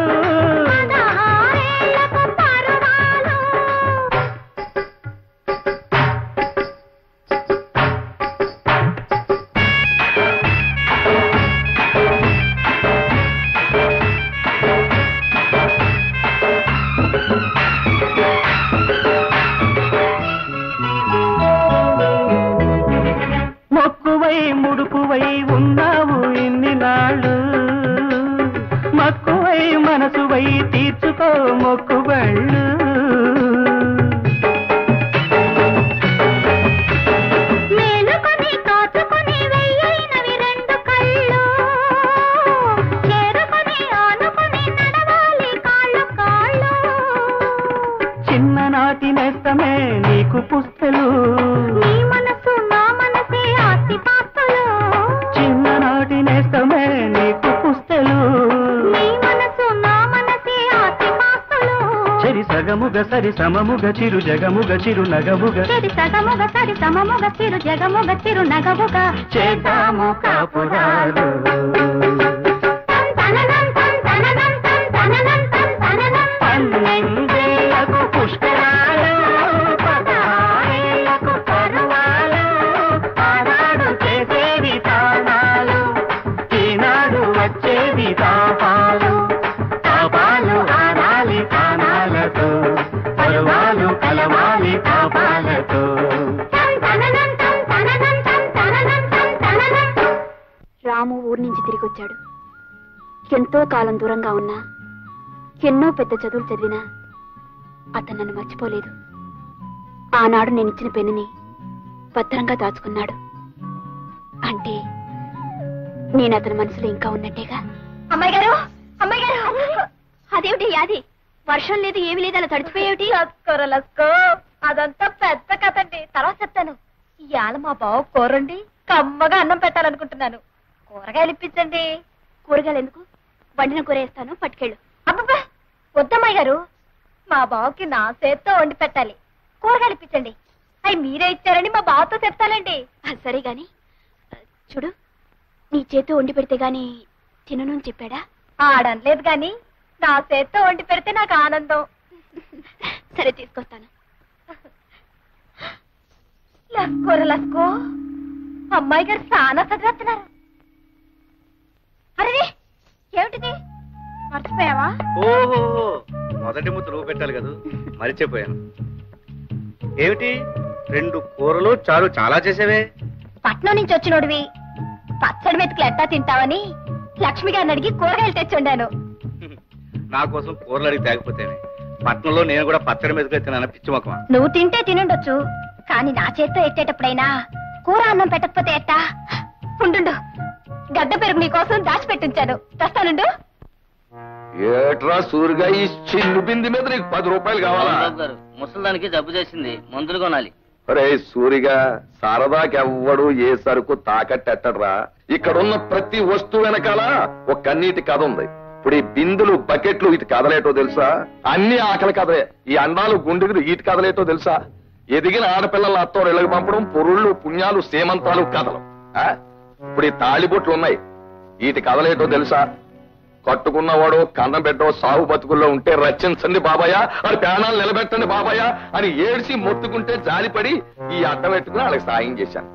చిన్ననాటి నేస్తమే నీకు పుస్తలు, నీ మనసు నా మనసే ఆస్తి పాస్తులు, చిన్ననాటి నేస్తమే నీకు పుస్తలు, నీ మనసు నా మనసే ఆస్తి పాస్తులు, చెరి సగముగ సరి సమముగ చిరు జగముగ చిరు నగముగ, చెరి సగముగ సరి సమముగ చిరు జగముగ చిరు నగముగ, చేద్దాము కాపురాలు. పన్నెండేళ్లకు పుష్కరాలు, 16 ఏళ్లకు పరువాలు, ఆనాడు చేసేది తానాలు, ఈనాడు వచ్చేది తాపాలు, తాపాలు ఆనాలి తానాలతో, పరువాలు కలవాలి తాపాలతో. రాము ఊరి నుంచి తిరిగి వచ్చాడు. ఎంతో కాలం దూరంగా ఉన్నా, ఎన్నో పెద్ద చదువులు చదివినా అతను నన్ను మర్చిపోలేదు. ఆనాడు నేనిచ్చిన పెన్నుని భద్రంగా దాచుకున్నాడు. అంటే నేను అతని మనసులో ఇంకా ఉన్నట్టేగా. అమ్మాయి గారు, అమ్మాయి గారు, అదేమిటి యాది? వర్షం లేదు, ఏమి లేదు, అలా తడిచిపోయేమిటి? లస్కో, అదంతా పెద్ద కథండి, తర్వాత చెప్తాను. ఇవాళ మా బావ కూరండి కమ్మగా అన్నం పెట్టాలనుకుంటున్నాను. కూరగాయలు ఇప్పించండి. కూరగాయలు ఎందుకు? వండిన కూర వేస్తాను, పట్టుకెళ్ళు. అబ్బబ్బా, వద్దమ్మాయి గారు, మా బావకి నా చేత్తో వండి పెట్టాలి. కూరగాయలు ఇప్పించండి. అవి మీరే ఇచ్చారని మా బావతో చెప్తానండి. సరే గాని చూడు, నీ చేత్తో వండి పెడితే గాని తినను అని చెప్పాడా? ఆడనలేదు గాని నా చేత్తో వండి పెడితే నాకు ఆనందం. సరే తీసుకొస్తాను. లస్కోర లస్కో, అమ్మాయి గారు చాలా చదివేస్తున్నారు. అరే ఏమిటిది? మర్చిపోయావా? ఓహో, మొదటి ముద్ద నువ్వు పెట్టాలి కదా, మరిచిపోయాను. ఏమిటి 2 కూరలు చాలు, చాలా చేసేవే. పట్నం నుంచి వచ్చినోడివి, పచ్చడి మెతుకులు ఎట్టా తింటావని లక్ష్మి గారిని అడిగి కూరగాయలు తెచ్చుండాను. నా కోసం కూరలు అడిగి తేకపోతేనే. పట్నంలో నేను కూడా పచ్చడి మీదకి తిన్నాను, పిచ్చి మొక్కమా. నువ్వు తింటే తినుండొచ్చు, కానీ నా చేత్తో ఎట్టేటప్పుడైనా కూర అన్నం పెట్టకపోతే ఎట్టా? ఉండు, గడ్డ పెరుగు నీ కోసం దాచిపెట్టించాను, తెస్తానుండు. ఏట్రా సూరిగా, ఈ చిన్ను బింది మీద నీకు 10 రూపాయలు కావాలా? ముసలిదానికి జబ్బు చేసింది, మందులు కొనాలి. అరే సూరిగా, సరదాకెవ్వడు ఏ సరుకు తాకట్టెట్టడ్రా. ఇక్కడున్న ప్రతి వస్తువు వెనకాల ఒక కన్నీటి కథ ఉంది. ఇప్పుడు ఈ బిందులు, బకెట్లు, ఇటు కదలేటో తెలుసా? అన్ని ఆకలి కథలే. ఈ అండాలు, గుండెలు, ఇటు కదలేటో తెలుసా? ఎదిగిన ఆడపిల్లల అత్తోరు ఇళ్ళకి పంపడం, పొరుళ్ళు, పుణ్యాలు, సేమంతాలు కథలు. ఇప్పుడు ఈ తాళిబొట్లు ఉన్నాయి, వీటి కదలేటో తెలుసా? కట్టుకున్నవాడు కన్నం పెట్టో సాగు బతుకుల్లో ఉంటే రచించండి బాబాయ్, అది ప్రాణాలు నిలబెట్టండి బాబాయ్ అని ఏడ్చి మొత్తుకుంటే జాలిపడి ఈ అడ్డం పెట్టుకుని వాళ్ళకి సాయం చేశాను.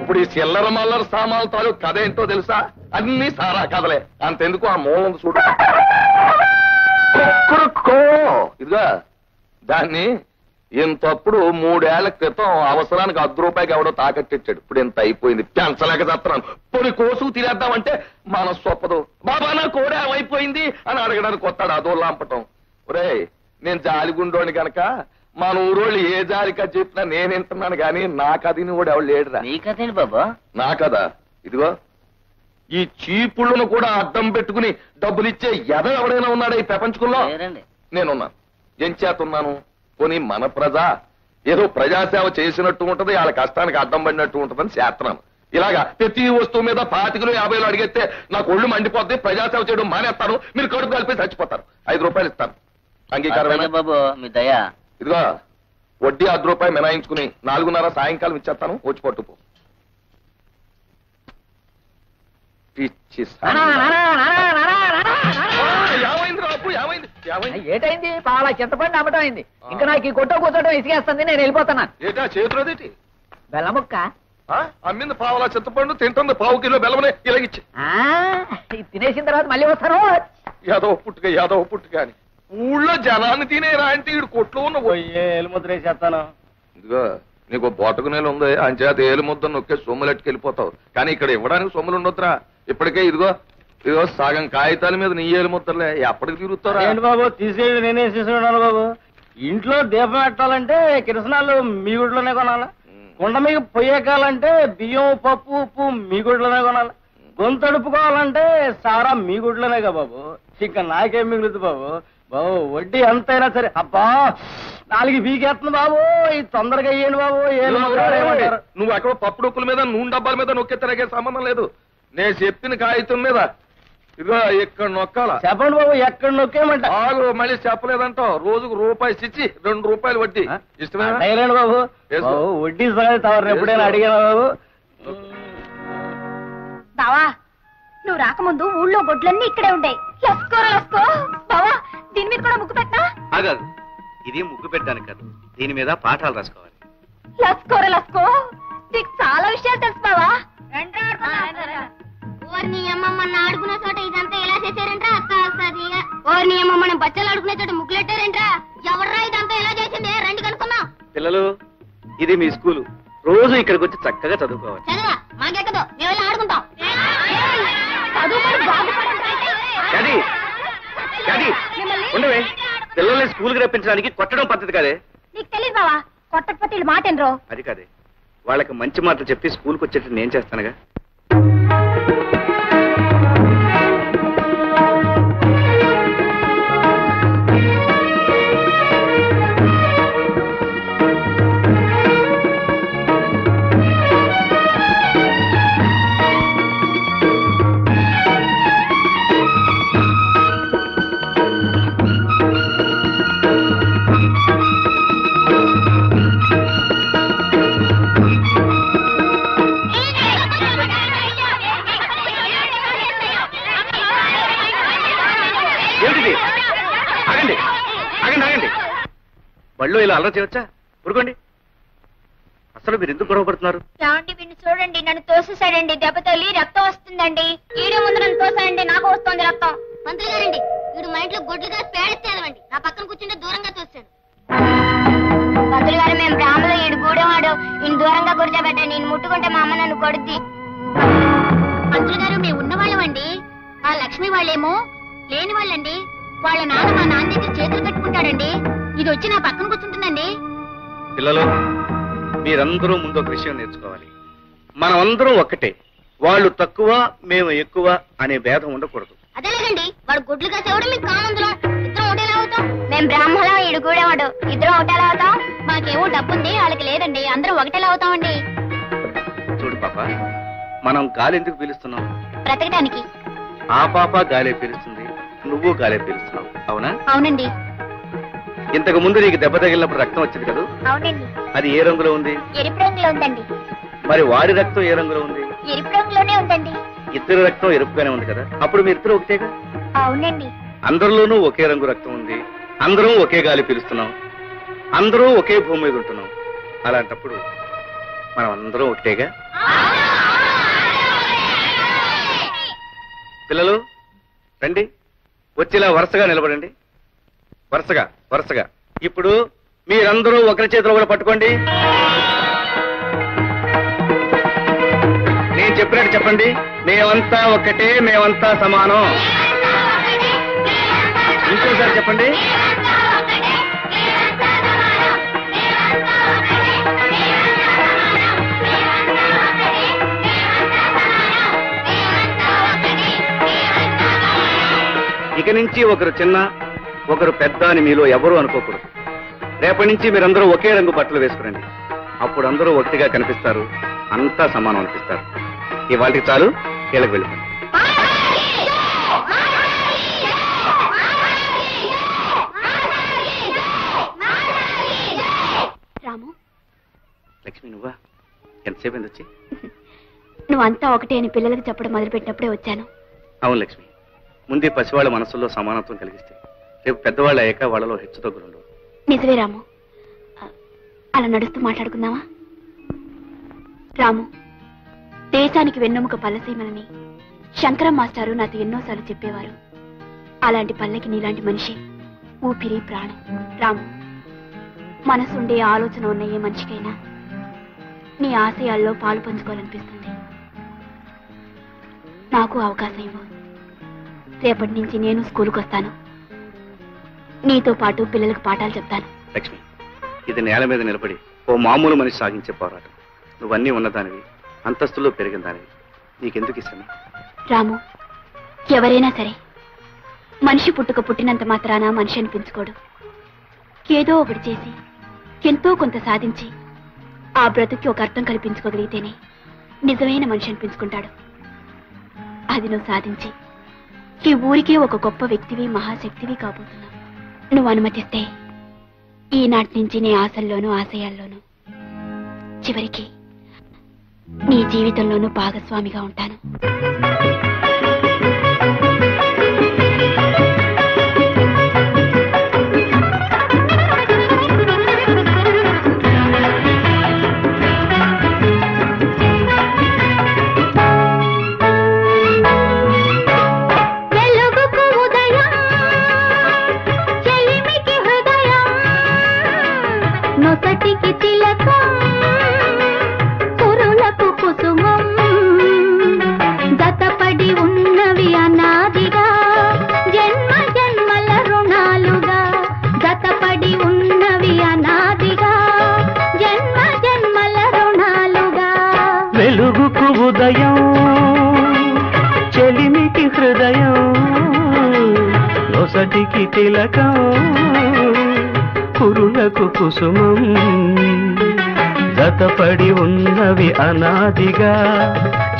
ఇప్పుడు ఈ చిల్లర మల్లర సామాన్ల తాలూకు కథ ఏంటో తెలుసా? అన్ని సారా కథలే. అంతెందుకు, ఆ మూలం చూడు, ఇదిగా దాన్ని ఇంతప్పుడు 3 ఏళ్ల క్రితం అవసరానికి 10 రూపాయకి ఎవడో తాకట్టిచ్చాడు. ఇప్పుడు ఇంత అయిపోయింది, పెంచలేక చేస్తున్నాను. పొడి కోసు తినేద్దామంటే మనసు ఒప్పదు. బాబా నా కోడే అయిపోయింది అని అడగడానికి వస్తాడు, అదో లాంపటం. ఒరే, నేను జాలిగుండోని గనక మన ఊరోళ్ళు ఏ జాలికా చెప్పినా నేను వింటున్నాను గాని నా కథని కూడా ఎవడు లేడురా. నీ కథేంటి బాబా? నా కదా, ఇదిగో ఈ చీపుళ్ళను కూడా అడ్డం పెట్టుకుని డబ్బులిచ్చే ఎవడైనా ఉన్నాడా ఈ ప్రపంచంలో? నేనున్నాను. ఏం చేతున్నాను? పోనీ మన ప్రజ ఏదో ప్రజాసేవ చేసినట్టు ఉంటది, వాళ్ళ కష్టానికి అడ్డం పడినట్టు ఉంటదని చేస్తున్నాను. ఇలాగా ప్రతి వస్తువు మీద 25 50 అడిగితే నాకు ఒళ్ళు మండిపోద్ది, ప్రజాసేవ చేయడం మానేస్తాను, మీరు కడుపు కలిపి చచ్చిపోతారు. 5 రూపాయలు ఇస్తాను, అంగీకారం బాబు, మీ దయ. ఇదిగో వడ్డీ 10 రూపాయలు మినాయించుకుని 4:30 సాయంకాలం ఇచ్చేస్తాను, వచ్చి పట్టుకో. పిచ్చి ఏటైంది? పాలా చింతపండి అమ్మటం అయింది. ఇంకా నాకు ఈ కొట్ట కూర్చోటం ఇసుకేస్తుంది, నేను వెళ్ళిపోతున్నాను. ఏటా చేతులదేటి? బెల్లముక్క అమ్మింది పావులా చింతపండు, తింటుంది 1/2 కిలో బెల్లమనే ఇలాగిచ్చి. తినేసిన తర్వాత మళ్ళీ వస్తాను. యాదవ పుట్టుక అని ఊళ్ళో జనాన్ని తినేరా అంటే ఈడు కొట్లో ఉన్న ఏలుముద్ర వేసేస్తాను. ఇదిగో నీకు బోటకు నేలు ఉంది, అంచేత ఏలుముద్ద నొక్కే సొమ్ములెట్టుకు వెళ్ళిపోతావు. కానీ ఇక్కడ ఇవ్వడానికి సొమ్ములు ఉండొద్దురా. ఇప్పటికే ఇదిగో సగం కాగితాల మీద నీ ఏలుముద్దరులే, ఎప్పటికి తిరుగుతారా? ఏంటి బాబు, తీసేది నేనే తీసుకున్నాను బాబు. ఇంట్లో దీపం పెట్టాలంటే కిరసనాలు మీ గుడిలోనే కొనాలి, కుండ మీకు పొయ్యకాలంటే బియ్యం, పప్పు, ఉప్పు మీ గుడిలోనే కొనాలి, గొంతు తడుపుకోవాలంటే సారా మీ గుడిలోనేగా బాబు. ఇంకా నాకేం మిగులుతుంది బాబు. బాబు వడ్డీ ఎంతైనా సరే. అబ్బా నాలుగు బీకేస్తుంది బాబు. ఇది తొందరగా అయ్యండి బాబు. నువ్వు అక్కడ పప్పు డొక్కుల మీద నూనె డబ్బాల మీద నొక్కెత్తరాగే సంబంధం లేదు. నేను చెప్పిన కాగితం మీద ఇదిగో ఇక్కడ నొక్కాల. చెప్పండి బాబు, ఎక్కడ నొక్కేయమంట? ఆగు, మళ్ళీ చెప్పలేదంటావు. రోజుకు రూపాయి ఇచ్చి 2 రూపాయలు వడ్డీ. ఇష్టమేనా? అయ్యలేండి బాబు. వడ్డీ సంగతి తవరు ఎప్పుడైనా అడిగాను బాబు. బావా, నువ్వు రాకముందు ఊళ్ళో గొడ్లన్నీ ఇక్కడే ఉంటాయి. లస్కోరా లస్కో. బావా, దీని మీద కూడా ముగ్గు పెట్టా? కాదు, ఇది ముగ్గు పెట్టడానికి కాదు, దీని మీద పాఠాలు రాసుకోవాలి. లస్కోరా లస్కో, నీకు చాలా విషయాలు తెలుసు బావా. ఓర్ని అమ్మమ్మ ఆడుకునే చోట ఇదంతా ఎలా చేశారంట్రా? అక్క వస్తుంది. ఓర్ని అమ్మమ్మ బచ్చలు ఆడుకునే చోట ముగ్గులెట్టారంట్రా? ఎవర్రా ఇదంతా ఎలా చేసింది? రండి కనుక్కుందాం. పిల్లలు, ఇది మీ స్కూలు. రోజు ఇక్కడికి వచ్చి చక్కగా చదువుకోవాలి. చదవా, మాకెక్కదు, మేము వెళ్ళి ఆడుకుంటాం. ఉండవే, పిల్లల్ని స్కూల్కి రప్పించడానికి కొట్టడం పద్ధతి కాదే. నీకు తెలియదు బావా, కొట్టకపోతే వీళ్ళు మాట ఎనరో. అది కాదే, వాళ్ళకి మంచి మాటలు చెప్పి స్కూల్కి వచ్చేటట్టు నేను చేస్తానుగా. బళ్ళు ఇలా అల్లరి చేయవచ్చా? ఊరుకోండి. అసలు మీరు ఎందుకు గొడవ పడుతున్నారు? ఏమండి, వీడిని చూడండి, నన్ను తోసేసాడండి. దెబ్బ తగిలి రక్తం వస్తుందండి. ఈడే ముందు నన్ను తోసాడండి, నాకు వస్తుంది రక్తం. మంత్రి గారండి, వీడు మా ఇంట్లో గొడ్లుగా పేడెత్తేదవండి. నా పక్కన కూర్చుంటే దూరంగా తోస్తాడు. మంత్రి గారు, మేము బ్రాహ్మలో ఈడు గూడెవాడు. ఈయన దూరంగా కూర్చోబెట్టండి. నేను ముట్టుకుంటే మా అమ్మ నన్ను కొడుద్ది. మంత్రి గారు, మేము ఉన్నవాళ్ళమండి. ఆ లక్ష్మి వాళ్ళేమో లేని వాళ్ళండి. వాళ్ళ నాన్న మా నాన్న దగ్గర చేతులు కట్టుకుంటాడండి. ఇది వచ్చి నా పక్కన కూర్చుంటుందండి. పిల్లలు, మీరందరూ ముందు ఒక విషయం నేర్చుకోవాలి. మనం అందరం ఒక్కటే. వాళ్ళు తక్కువ, మేము ఎక్కువ అనే భేదం ఉండకూడదు. అదేలేదండి, వాడు గుడ్లు కాసేవాడు, మీకు కామందులం. ఇద్దరం ఒకటేలా అవుతాం. మేము బ్రాహ్మణం, ఈడు గూడేవాడు. ఇద్దరం ఒకటేలా అవుతాం. మాకేమో డబ్బుంది, వాళ్ళకి లేదండి. అందరం ఒకటేలా అవుతామండి. చూడు పాప, మనం గాలి ఎందుకు పీలుస్తున్నాం? బ్రతకడానికి. ఆ పాప గాలే పీలుస్తుంది, నువ్వు గాలే పీలుస్తున్నావు. అవునా? అవునండి. ఇంతకు ముందు నీకు దెబ్బ తగిలినప్పుడు రక్తం వచ్చింది కదా? అవునండి. అది ఏ రంగులో ఉంది? ఎరుపు రంగులో ఉందండి. మరి వాడి రక్తం ఏ రంగులో ఉంది? ఎరుపు రంగులోనే ఉందండి. ఇద్దరు రక్తం ఎరుపుగానే ఉంది కదా? అప్పుడు మీ ఇద్దరు ఒకటేగా? అవునండి. అందరిలోనూ ఒకే రంగు రక్తం ఉంది. అందరం ఒకే గాలి పీలుస్తున్నాం. అందరూ ఒకే భూమి మీద ఉంటున్నాం. అలాంటప్పుడు మనం అందరం ఒకటేగా? పిల్లలు రండి, వచ్చిలా వరుసగా నిలబడండి. వరుసగా వరుసగా. ఇప్పుడు మీరందరూ ఒకరి చేతిలో కూడా పట్టుకోండి. నేను చెప్పినట్టు చెప్పండి. మేమంతా ఒక్కటే, మేమంతా సమానం. ఇంకోసారి చెప్పండి. ఇక నుంచి ఒకరు చిన్న, ఒకరు పెద్ద అని మీలో ఎవరూ అనుకోకూడదు. రేపటి నుంచి మీరందరూ ఒకే రంగు బట్టలు వేసుకురండి. అప్పుడు అందరూ ఒకటిగా కనిపిస్తారు, అంతా సమానం అనిపిస్తారు. ఇవాళకి చాలు, కీళ్ళకి వెళ్ళిపోండి. రాము, లక్ష్మి నువ్వా? ఎంతసేపు అయింది వచ్చి? నువ్వంతా ఒకటే అని పిల్లలకు చెప్పడం మొదలుపెట్టినప్పుడే వచ్చాను. అవును లక్ష్మి, ముందే పసివాళ్ళ మనసుల్లో సమానత్వం కలిగిస్తే రేపు పెద్దవాళ్ళు అయ్యాక వాళ్ళలో హెచ్చుతగ్గులుండవు. నిజమే రాము. అలా నడుస్తూ మాట్లాడుకుందామా? రాము, దేశానికి వెన్నెముక పల్లసీమలని శంకరం మాస్టారు నాతో ఎన్నోసార్లు చెప్పేవారు. అలాంటి పల్లెకి నీలాంటి మనిషి ఊపిరి ప్రాణం. రాము, మనసుండే ఆలోచన ఉన్న ఏ మనిషికైనా నీ ఆశయాల్లో పాలు పంచుకోవాలనిపిస్తుంది. నాకు అవకాశం ఇవ్వు. రేపటి నుంచి నేను స్కూల్కి వస్తాను. నీతో పాటు పిల్లలకు పాఠాలు చెప్తాను. లక్ష్మి, ఇది నేల మీద నిలబడి ఓ మామూలు మనిషి సాగించే పోరాటం. నువ్వన్నీ ఉన్నదానివి, అంతస్తులో పెరిగిన దానివి. నీకెందుకు ఇష్టమే? రాము, ఎవరైనా సరే మనిషి పుట్టుక పుట్టినంత మాత్రాన మనిషి అనిపించుకోడు. ఏదో ఒకటి చేసి ఎంతో కొంత సాధించి ఆ బ్రతుకి ఒక అర్థం కల్పించుకోగలిగితేనే నిజమైన మనిషి అనిపించుకుంటాడు. అది నువ్వు సాధించి ఈ ఊరికే ఒక గొప్ప వ్యక్తివి, మహాశక్తివి కాబోతున్నావు. నువ్వు అనుమతిస్తే ఈనాటి నుంచి నీ ఆశల్లోనూ ఆశయాల్లోనూ చివరికి నీ జీవితంలోనూ భాగస్వామిగా ఉంటాను. నొసటికి తిలకం కురులకు కుసుమం జతపడి ఉన్నవి అనాదిగా జన్మ జన్మల రుణాలుగా జతపడి ఉన్నవి అనాదిగా జన్మ జన్మల రుణాలుగా వెలుగుకు ఉదయం చెలిమికి హృదయం నొసటికి తిలకం కురులకు కుసుమం జతపడి ఉన్నవి అనాదిగా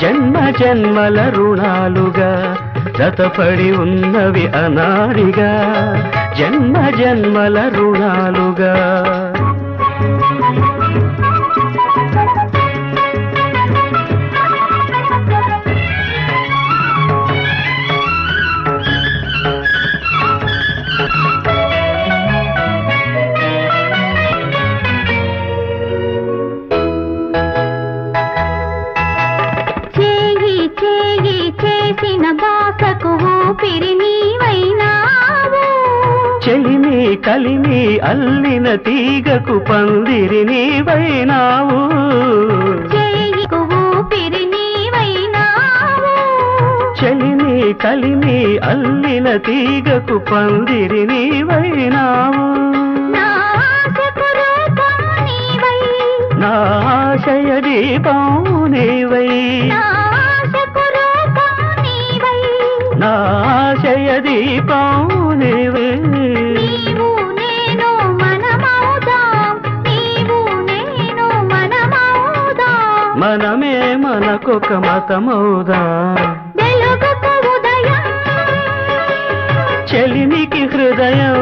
జన్మ జన్మల రుణాలుగా జతపడి ఉన్నవి అనాదిగా జన్మ జన్మల రుణాలుగా. చెలిమి కలిమి అల్లిన తీగకు పందిరి నీవైనావు చెలిమి కలిమి అల్లిన తీగకు పందిరి నీవైనావు నా ఆశయ దీపం నీవై నా ఆశయ దీపం నీవే మనమే మనకొక మతమౌదా చెలిమికి హృదయం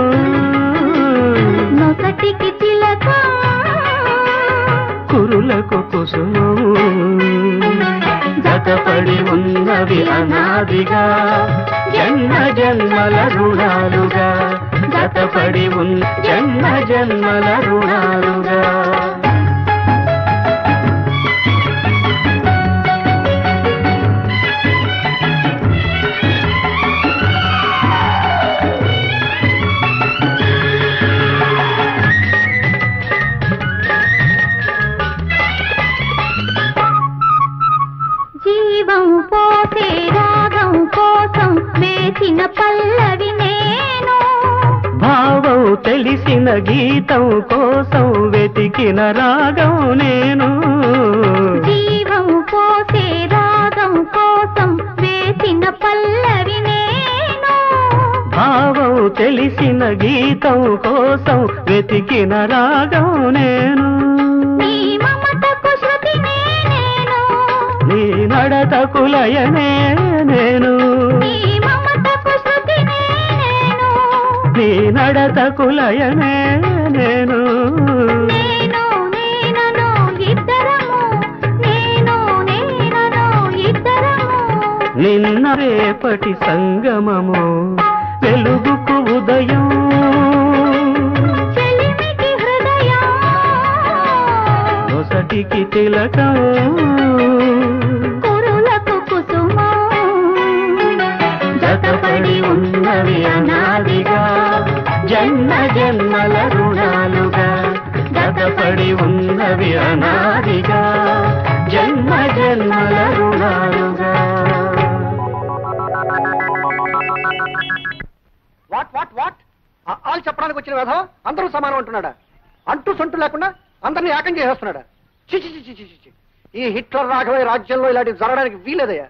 నొసటికి తిలకం కురులకు కుసుమం జతపడి ఉన్నవి అనాదిగా జన్మ జన్మల రుణాలుగా జతపడి జన్మ జన్మల రుణాలుగా. జీవం పోసే రాగం కోసం వేసిన పల్లవి నేను భావం తెలిసిన గీతం కోసం వెతికిన రాగం నేను జీవం పోసే రాగం కోసం వేసిన పల్లవి నేను భావం తెలిసిన గీతం కోసం వెతికిన రాగం నేను నీ మమతకు శృతినే నేను నీ నడతకు లయనే నేను నీ మమతకు శృతినే నేను నీ నడతకు లయనే నేను నేను నేనను ఇద్దరము నేను నేనను ఇద్దరము నిన్న రేపటి సంగమము వెలుగుకు ఉదయం చెలిమికి హృదయం నొసటికి తిలకం కురులకు కుసుమం జతపడి ఉన్నవి అనాదిగా జన్మ జన్మల రుణాలుగా జతపడి ఉన్నవి అనాదిగా జన్మ జన్మల రుణాలుగా. వాట్ వాట్ వాట్ ఆలు చెప్పడానికి వచ్చిన వ్యధ అందరూ సమానం అంటున్నాడా? అంటూ సొంటు లేకుండా అందరినీ ఏకం చేసేస్తున్నాడా? చిచి చిచి చిచి చి. ఈ హిట్లర్ రాఘవయ్య రాజ్యంలో ఇలాంటివి జరగడానికి వీలేదయ్యా.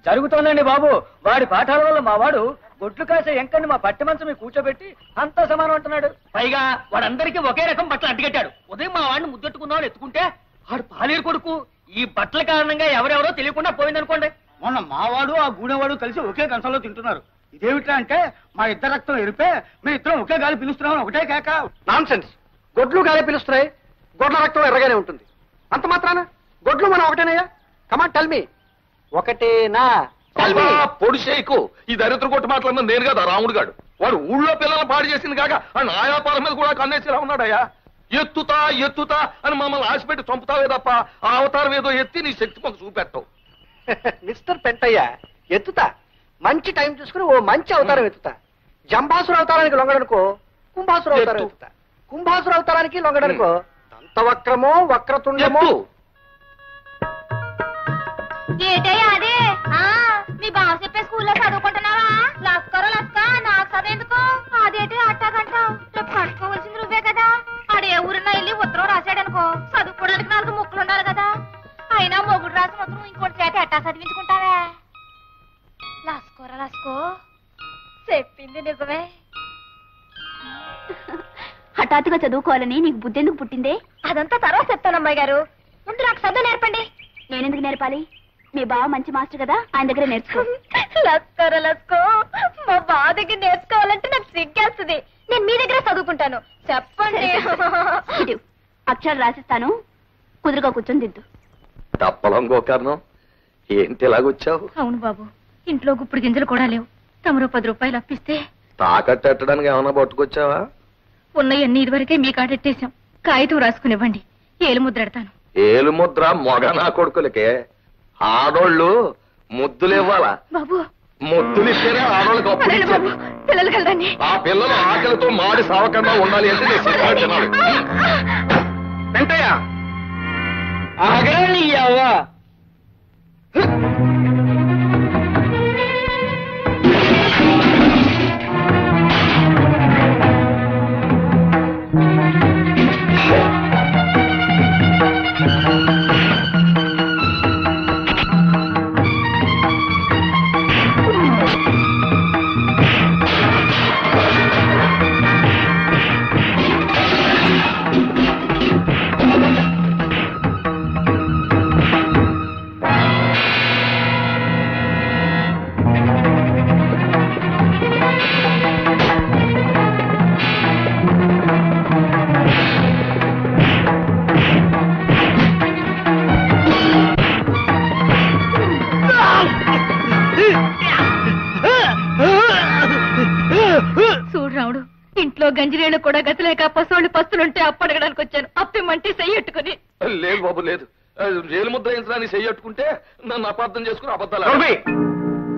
జరుగుతోందండి బాబు. వాడి పాఠాల వల్ల మా వాడు గొడ్లు కాసే ఎంకని మా పట్టి మంచం మీద కూర్చోబెట్టి అంతా సమానం అంటున్నాడు. పైగా వాడందరికీ ఒకే రకం బట్టలు అంటికట్టాడు. ఉదయం మా వాడిని ముద్దెట్టుకున్నాడు ఎత్తుకుంటే వాడు పాలేరు కొడుకు. ఈ బట్టల కారణంగా ఎవరెవరో తెలియకుండా పోయిందనుకోండి. మొన్న మావాడు ఆ గూడెవాడు కలిసి ఒకే కంచంలో తింటున్నారు. ఇదేమిట్రా అంటే మా ఇద్దరు రక్తం ఎరిపే మేము ఇద్దరం ఒకే గాలి పిలుస్తున్నాం ఒకటే కేక. Nonsense. గొడ్లు గాలి పిలుస్తున్నాయి, గొడ్ల రక్తం ఎర్రగానే ఉంటుంది. అంత మాత్రాన గొడ్లు మనం ఒకటేనయ్యా? కమాన్ టెల్ మీ. ఒకటేనా? పొడి చేయకు. ఈ దరిద్ర కొట్టు మాట్లాడిన నేను కదా రాముడు గాడు. వాడు ఊళ్ళో పిల్లలు పాడు చేసింది కాక ఆ నాయాపాల మీద కూడా కన్నేసేలా ఉన్నాడయ్యా. ఎత్తుతా ఎత్తుతా అని మమ్మల్ని ఆశపెట్టి చంపుతావే తప్ప ఆ అవతారం ఏదో ఎత్తి నీ శక్తి మాకు చూపెట్టవు. మిస్టర్ పెంటయ్య, ఎత్తుతా. మంచి టైం చూసుకుని ఓ మంచి అవతారం ఎత్తుతా. జంబాసుర అవతారానికి లొంగడనుకో కుంభాసుర అవతారం ఎత్తుతా. కుంభాసుర అవతారానికి లొంగడనుకో దంతవక్రమో వక్రతుండమో. ఏటయ్యా అదే మీ బావ చెప్పే స్కూల్లో చదువుకుంటున్నావా? లస్కరో లస్క నాకు చదువుఎందుకు? అదేంటి అట్టాగంటావు? రేపు కట్టుకోవాల్సింది నువ్వే కదా. ఆడే ఊరిన వెళ్ళి ఉత్తరం రాశాడనుకో చదువుకోవడానికి 4 ముక్కలు ఉండాలి కదా. అయినా మొగుడు రాసిన ఉత్తరం ఇంకోటి చేత ఎట్టా చదివించుకుంటావే? లస్కోరా లస్కో, చెప్పింది నిజమే. హఠాత్తుగా చదువుకోవాలని నీకు బుద్ధి ఎందుకు పుట్టిందే? అదంతా తర్వాత చెప్తాను అమ్మాయి గారు. ముందు నాకు చదువు నేర్పండి. నేనెందుకు నేర్పాలి? మీ బావ మంచి మాస్టర్ కదా, ఆయన దగ్గర నేర్చుకో. లస్కోరా లస్కో, మా బావ దగ్గర నేర్చుకోవాలంటే నాకు సిగ్గేస్తుంది. నేను మీ దగ్గర చదువుకుంటాను. చెప్పండి. అక్షరాలు రాసిస్తాను, కుదురుగా కూర్చొని దిద్దు. తప్పలం గోకర్ణం, ఏంటి ఇలాగొచ్చావు? అవును బాబు, ఇంట్లో గుప్పుడు గింజలు కూడా లేవు. తమరో 10 రూపాయలు అప్పిస్తే తాకట్టెట్టడానికి ఏమన్నా పట్టుకొచ్చావా? ఉన్నయన్నీ ఇదివరకే మీ కాడెట్టేశాం. కాగితం రాసుకునివ్వండి, ఏలు ముద్రెడతాను. ఏలు ముద్ర మొగ నా కొడుకులకే. ఆడోళ్ళు ముద్దులు ఇవ్వాలా? బాబు, ముద్దులు ఇస్తేనే ఆడోళ్ళకి అప్పుడు ఇచ్చేది. పిల్లలు కలదండి. ఆ పిల్లలు ఆకలితో మాడి సావకుండా ఉండాలి అంటే నేను సిద్ధంగా తినాలి. పెంటయ్య ఆగరా అవ్వా. గంజిరేళ్ళు కూడా గతిలేక పసోళ్ళు పస్తులుంటే అప్పడగడానికి వచ్చాను. అప్పిమంటే చెయ్యట్టుకుని. లేదు బాబు లేదు. రేలు ముద్ర వేయించడానికి చెయ్యట్టుకుంటే నన్ను అపార్థం చేసుకుని అబద్ధాలు.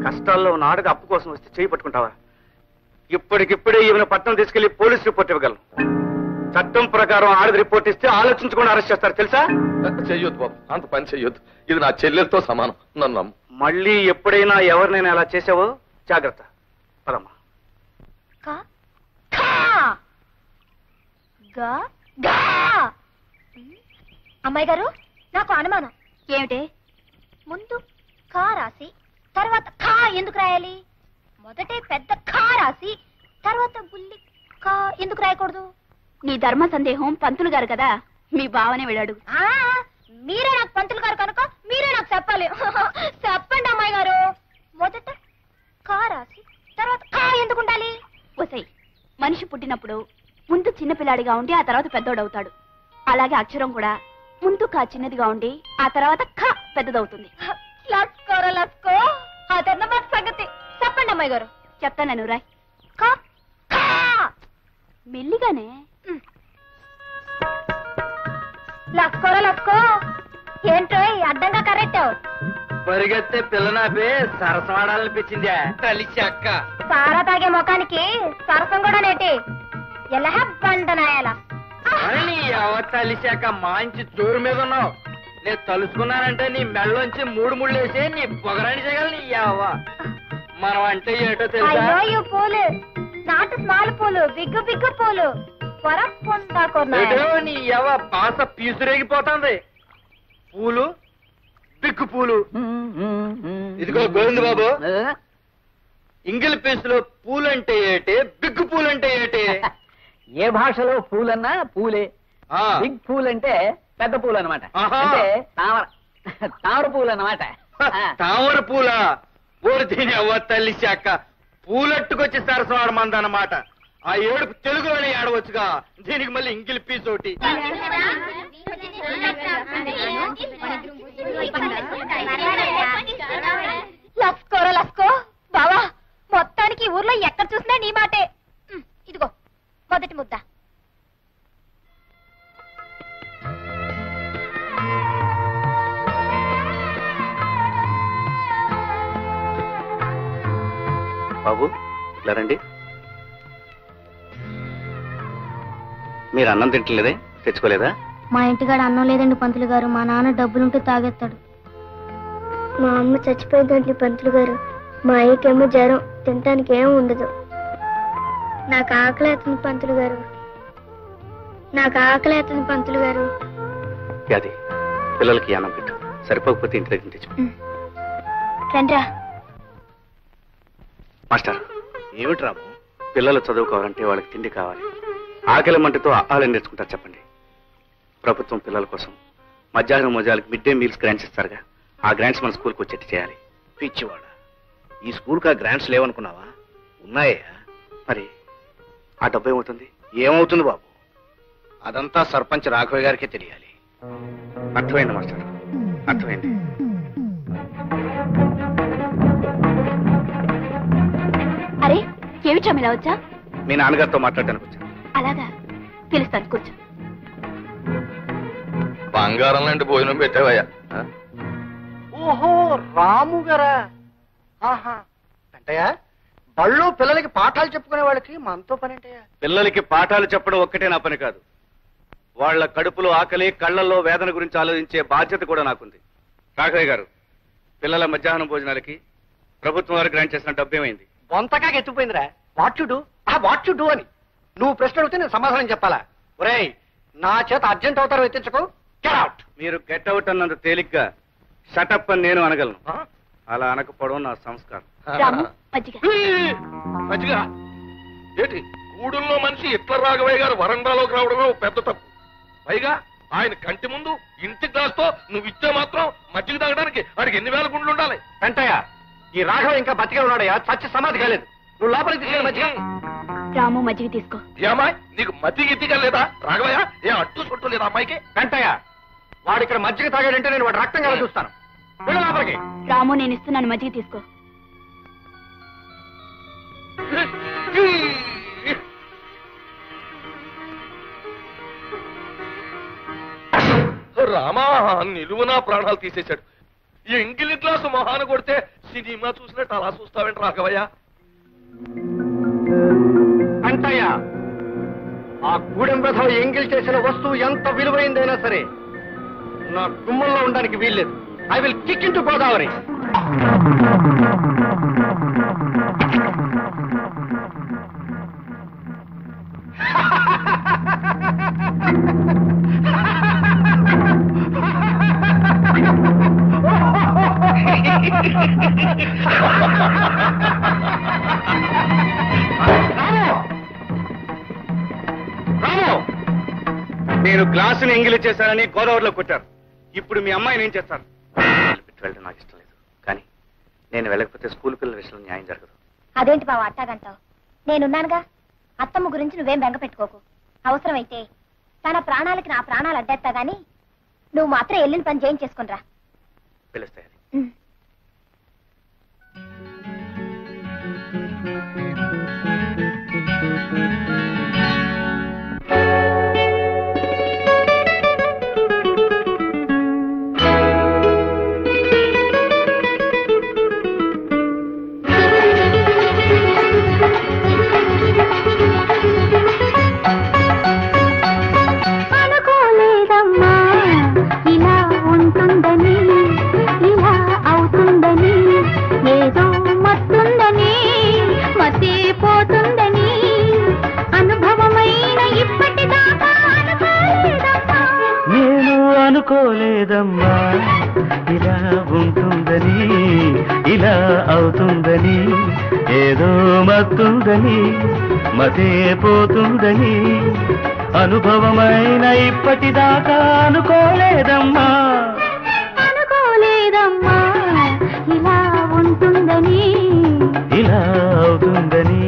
కష్టాల్లో ఉన్న ఆడది అప్పు కోసం వస్తే చేయి పట్టుకుంటావా? ఇప్పటికిప్పుడే ఈమెను పట్టణం తీసుకెళ్లి పోలీస్ రిపోర్ట్ ఇవ్వగలను. చట్టం ప్రకారం ఆడది రిపోర్ట్ ఇస్తే ఆలోచించకుండా అరెస్ట్ చేస్తారు తెలుసా? చెయ్యొద్దు బాబు, అంత పని చెయ్యొద్దు. ఇది నా చెల్లెలతో సమానం. నన్ను నమ్ము. మళ్ళీ ఎప్పుడైనా ఎవరినైనా అలా చేసావో జాగ్రత్త. పదమ్మా. అమ్మాయి గారు, నాకు అనుమానం. ఏమిటి? ముందు కా రాసి తర్వాత ఖా ఎందుకు రాయాలి? మొదటే పెద్ద ఖా రాసి తర్వాత బుల్లి కా ఎందుకు రాయకూడదు? నీ ధర్మ సందేహం పంతులు గారు కదా, మీ బావనే వెళ్ళాడు. మీరే నాకు పంతులు గారు కనుక మీరే నాకు చెప్పాలి. చెప్పండి అమ్మాయి గారు. మొదట కా రాసి తర్వాత ఖా ఎందుకు ఉండాలి? వసై, మనిషి పుట్టినప్పుడు ముందు చిన్నపిల్లాడిగా ఉండి ఆ తర్వాత పెద్దోడవుతాడు. అలాగే అక్షరం కూడా ముందు కా చిన్నదిగా ఉండి ఆ తర్వాత ఖ పెద్దదవుతుంది. లస్కోరా లస్కో, అదన్నమాట సంగతి. చెప్పండి అమ్మాయి గారు. చెప్తాను రాయ్. మెల్లిగానే. లస్కోరా లస్కో. ఏంటో అడ్డంగా కరెక్టావు. పరిగెత్తే పిల్లనాపే సరసమాడాలనిపించిందా? కలిసి అక్క సారా తాగే ముఖానికి సరసం కూడా నేటి. ఎలా బండనాయాల తలిశాక మంచి జోరు మీద ఉన్నావు. నేను తలుసుకున్నానంటే నీ మెళ్ళలోంచి 3 ముళ్ళేసి నీ పొగరాని చేయగల నీ యావ. మనం అంటే ఏటో తెలుసా? అయ్యో పూలు నాటు స్మాల్ పూలు, బిగ్గు బిగ్గు పూలు నీ యవ పాస పీసురేగిపోతుంది. పూలు బిగ్గు పూలు. ఇదిగో గోవింద బాబు, ఇంగిల్ పీసులో పూలంటే ఏటే, బిగ్ పూలంటే ఏటే? ఏ భాషలో పూలన్నా పూలే. బిగ్ పూల్ అంటే పెద్ద పూలు అనమాట. అంటే తామర పూలు అన్నమాట. తామర పూల ఊరు దీని అవ్వ తల్లి శాఖ పూలట్టుకొచ్చి సరసవాడ మందన్నమాట. ఆ ఏడుపు తెలుగులోనే ఆడవచ్చుగా, దీనికి మళ్ళీ ఇంగిల్ పీస్ ఒకటి. లస్కోరా లస్కో బావా, మొత్తానికి ఊర్లో ఎక్కడ చూసినా నీ మాటే. ఇదిగో మొదటి ముద్ద. బాబు ఇలా రండి. మీరు అన్నం తింటలేదే, తెచ్చుకోలేదా? మా ఇంటికాడ అన్నం లేదండి పంతులు గారు. మా నాన్న డబ్బులుంటే తాగేస్తాడు. మా అమ్మ చచ్చిపోయిందండి పంతులు గారు. మా అయ్యకేమో జ్వరం, తినటానికి ఏం ఉండదు. నాకు ఆకలేతుంది పంతులు గారు. నాకు ఆకలేతుంది పంతులు గారు. అది పిల్లలకి అన్నం పెట్టు, సరిపోకపోతే ఇంటి దగ్గర తెచ్చు. రండ్రా. మాస్టర్, ఏమిటి రాము? పిల్లలు చదువుకోవాలంటే వాళ్ళకి తిండి కావాలి. ఆకలి మంటతో ఆహారం నేర్చుకుంటారు చెప్పండి. ప్రభుత్వం పిల్లల కోసం మధ్యాహ్నం మోజాలకు మిడ్ డే మీల్స్ గ్రాంట్స్ ఇస్తారుగా, ఆ గ్రాంట్స్ మన స్కూల్కి వచ్చేట్టు చేయాలి. పిచ్చివాడ, ఈ స్కూల్కి ఆ గ్రాంట్స్ లేవనుకున్నావా? ఉన్నాయా? మరి ఆ డబ్బు ఏమవుతుంది? ఏమవుతుంది బాబు, అదంతా సర్పంచ్ రాఘవయ్య గారికే తెలియాలి. అర్థమైంది మాస్టర్, అర్థమైంది. అరే ఏమిటా ఇలా వచ్చా? మీ నాన్నగారితో మాట్లాడడానికి వచ్చాను. అలాగా, పిలుస్తాను, కూర్చో. బంగారం లాంటి భోజనం పెట్టావయ్యా. ఓహో, రాము గారా? ఆహా, అంటయ్యా బళ్ళు పిల్లలకి పాఠాలు చెప్పుకునే వాళ్ళకి మనతో పని ఏంటయ్యా? పిల్లలకి పాఠాలు చెప్పడం ఒక్కటే నా పని కాదు, వాళ్ళ కడుపులో ఆకలి, కళ్లల్లో వేదన గురించి ఆలోచించే బాధ్యత కూడా నాకుంది. రాఘవయ్య గారు, పిల్లల మధ్యాహ్నం భోజనాలకి ప్రభుత్వం వారు గ్రాంట్ చేసిన డబ్బు ఏమైంది? బొంతకాగా ఎత్తుపోయిందిరా. వాట్ యు డూ అని నువ్వు ప్రశ్న అడిగితే నేను సమాధానం చెప్పాలా? ఒరేయ్, నా చేత అర్జెంట్ అవుతారో ఎత్తించుకో. Get out. మీరు గెట్ అవుట్ అన్నంత తేలిగ్గా షటప్ అని నేను అనగలను. అలా అనకపోవడం నా సంస్కారం. మంచిగా ఏంటి గూడుల్లో మనిషి ఇట్ల రాఘవయ్య గారు వరండాలోకి రావడమే పెద్ద తప్పు. పైగా ఆయన కంటి ముందు ఇంటి గ్లాస్తో నువ్వు ఇచ్చే మాత్రం మజ్జిగ తాగడానికి వాడికి ఎన్ని వేల గుండ్లు ఉండాలి? వెంటయ్య, ఈ రాఘవ ఇంకా బతికే ఉన్నాడయ్యా, చచ్చి సమాధి కాలేదు. నువ్వు లోపలికి తీసుకెళ్ళి మజ్జిగ. రాము మజ్జిగ తీసుకో. ఏమాయ్, నీకు మజ్జిగ ఇద్దిగా లేదా రాఘవయ్య? ఏ అట్టు చుట్టూ లేదా అమ్మాయికి? వెంటయ్య, వాడు ఇక్కడ మజ్జిగ తాగాడంటే నేను వాడు రక్తం కదా చూస్తాను. వెళ్ళు లోపలికి. రాము, నేను ఇస్తున్నాను, మజ్జిగ తీసుకో. రామా, నిలువునా ప్రాణాలు తీసేశాడు. ఈ ఎంగిలి గ్లాసు మొహాన కొడితే సినిమా చూసినట్టు అలా చూస్తావేంటి రాఘవయ్య? అంటయ్య, ఆ గూడెం రథం ఎంగిల్ చేసిన వస్తువు ఎంత విలువైందైనా సరే నా గుమ్మంలో ఉండడానికి వీల్లేదు. I will kick in to Godavari. నేను గ్లాసుని ఎంగిలి చేశానని గోదావరిలో కొట్టారు. ఇప్పుడు మీ అమ్మాయిని ఏం చేస్తారు? వెళ్ళడం నాకు ఇష్టం లేదు, కానీ నేను వెళ్ళకపోతే స్కూల్ పిల్లల విషయంలో న్యాయం జరగదు. అదేంటి బావ అట్టాగంటావు? నేనున్నానుగా. అత్తమ్మ గురించి నువ్వేం బెంగ పెట్టుకోకు. అవసరమైతే తన ప్రాణాలకి నా ప్రాణాలు అడ్డేస్తా గాని నువ్వు మాత్రం వెళ్ళిన పని చేయించేసుకునిరా. పిలుస్తాయి. అనుకోలేదమ్మా ఇలా ఉంటుందని ఇలా అవుతుందని ఏదో మత్తుందని మతే పోతుందని అనుభవమైన ఇప్పటిదాకా అనుకోలేదమ్మా అనుకోలేదమ్మా ఇలా ఉంటుందని ఇలా అవుతుందని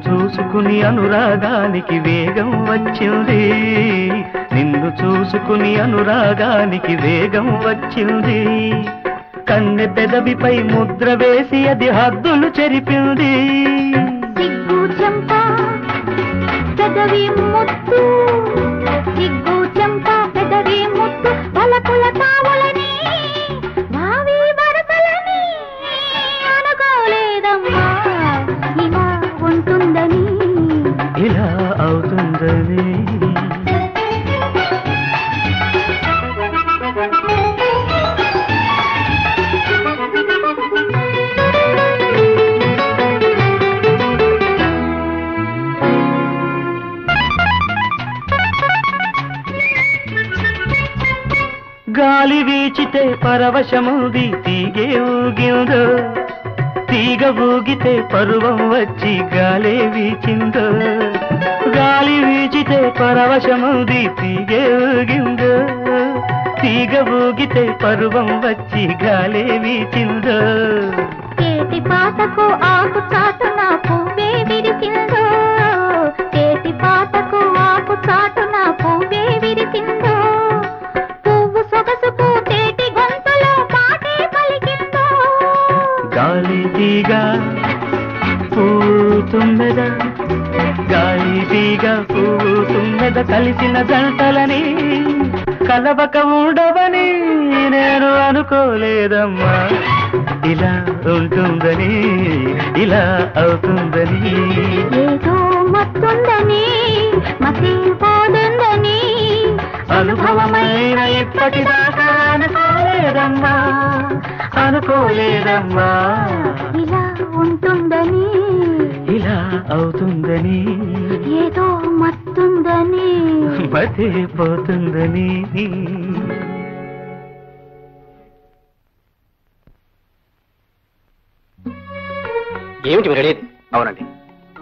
చూసుకుని అనురాగానికి వేగం వచ్చింది నిన్ను చూసుకుని అనురాగానికి వేగం వచ్చింది కన్నె పెదవిపై ముద్ర వేసి అది హద్దులు చెరిపింది సిగ్గు చెంప పెదవి ముద్దు సిగ్గు చెంప పెదవి ముద్దు పలకుల తావులని భావి వరసలని అనుకోలేదమ్మా ఇలా ఉంటుందని ఇలా అవుతుందని గాలి వీచితే పరవశముది తీగే ఊగిందో తీగ ఊగితే పరువం వచ్చి గాలే వీచిందో గాలి వీచితే పరవశముది తీగే ఊగిందో తీగ ఊగితే పరువం వచ్చి గాలే వీచిందో చేతి పాటకు ఆకు చాటున పువ్వే విరిసిందో చేతి పాటకు ఆకు చాటున పువ్వే విరిసిందో పువ్వు సొగసుకు తేటి గొంతులో పాటే పలికిందో గాలి తీగ పూతుమ్మెద గాలి తీగ పూతుమ్మెద కలిసిన జంటలని కలవక ఉండవని నేను అనుకోలేదమ్మా ఇలా ఉంటుందని ఇలా అవుతుందని ఏదో మత్తుందని మతి పోతుందని అనుభవమైన ఇప్పటిదాకా అనుకోలేదమ్మా అనుకోలేదమ్మా ఇలా ఉంటుందని ఇలా అవుతుందని ఏదో మత్తుందని మతి పోతుందని ఏమిటి మీరు అడిగేది? అవునండి,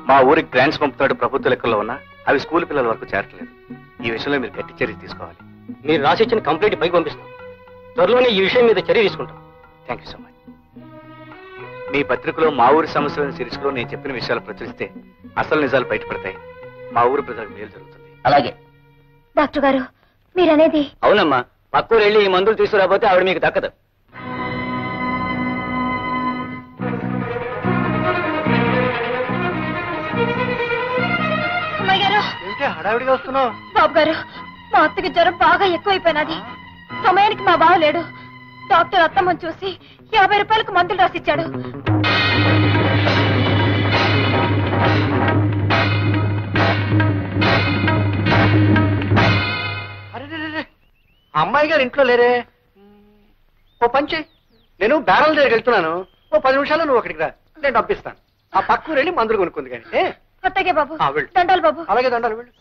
మా ఊరికి గ్రాంట్స్ పంపుతాడు ప్రభుత్వ లెక్కల్లో ఉన్నా అవి స్కూల్ పిల్లల వరకు చేరట్లేదు. ఈ విషయంలో మీరు గట్టి చర్య తీసుకోవాలి. మీరు రాసిచ్చిన కంప్లైంట్ పైకి పంపిస్తాం. త్వరలోనే ఈ విషయం మీద చర్య తీసుకుంటాం. Thank you so much. మీ పత్రికలో మా ఊరి సమస్యలను సిరీస్లో నేను చెప్పిన విషయాలు ప్రచురిస్తే అసలు నిజాలు బయటపడతాయి. మా ఊరి ప్రజలకు మేలు జరుగుతుంది. అలాగే డాక్టర్ గారు మీరనేది అవునమ్మా, పక్కూరు వెళ్ళి ఈ మందులు తీసుకురాకపోతే ఆవిడ మీకు దక్కదు. అమ్మాయి గారు హడావిడిగా వస్తున్నావు? బాబు గారు మా అత్తకి జ్వరం బాగా ఎక్కువైపోయినది. సమయానికి మా బావ లేడు. డాక్టర్ అత్తమ్మని చూసి 50 రూపాయలకు మందులు రాసిచ్చాడు. అరే అమ్మాయి గారు ఇంట్లో లేరే. ఓ పంచి, నేను బ్యారల్ దగ్గరికి వెళ్తున్నాను. ఓ 10 నిమిషాలు నువ్వు అక్కడికి రా, నేను పంపిస్తాను. ఆ పక్కూరు వెళ్ళి మందులు కొనుక్కుంది కానీ. అత్తగే బాబు. వెళ్ళు. దండాలు బాబు. అలాగే దండాలు, వెళ్ళు.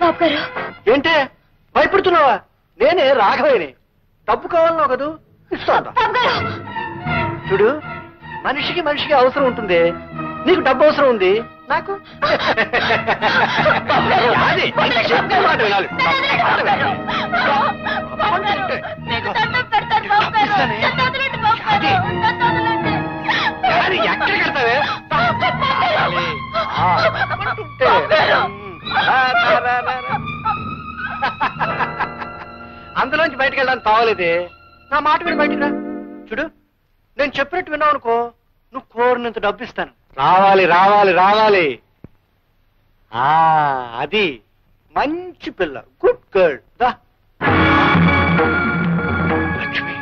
బాబు గారు ఏంటే భయపడుతున్నావా? నేనే రాఘవేని. డబ్బు కావాలన్నావు కదూ, ఇస్తాను. బాబు గారు చూడు, మనిషికి మనిషికి అవసరం ఉంటుంది. నీకు డబ్బు అవసరం ఉంది, నాకు అది. చెప్పే మాట వినాలి. బాబు గారు, మీకు దండం పెడతాను బాబు గారు. నన్ను వదిలేండి బాబు గారు. నన్ను వదిలేండి. వెళ్ళడానికి తావలేదే. నా మాట విని బయటికి రా. చూడు, నేను చెప్పినట్టు విన్నావు అనుకో, నువ్వు కోరినంత డబ్బు ఇస్తాను. రావాలి రావాలి రావాలి. అది మంచి పిల్ల, గుడ్ గర్ల్. దా లక్ష్మి.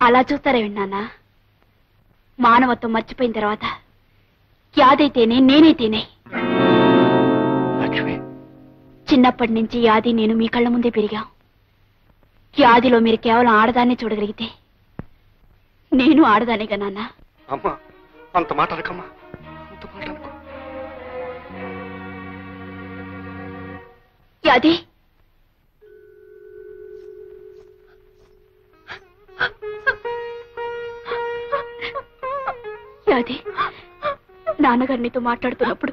అలా చూస్తారే నాన్న. మానవత్వం మర్చిపోయిన తర్వాత యాదైతేనే నేనైతేనే. లక్ష్మి, చిన్నప్పటి నుంచి యాది నేను మీ కళ్ళ ముందే పెరిగాం. యాదిలో మీరు కేవలం ఆడదాన్ని చూడగలిగితే నేను ఆడదానేగా నాన్న. అమ్మా, అంత మాట అనకమ్మా, అంత మాట అనుకో. యాది, యాది, నాన్నగారు నీతో మాట్లాడుతున్నప్పుడు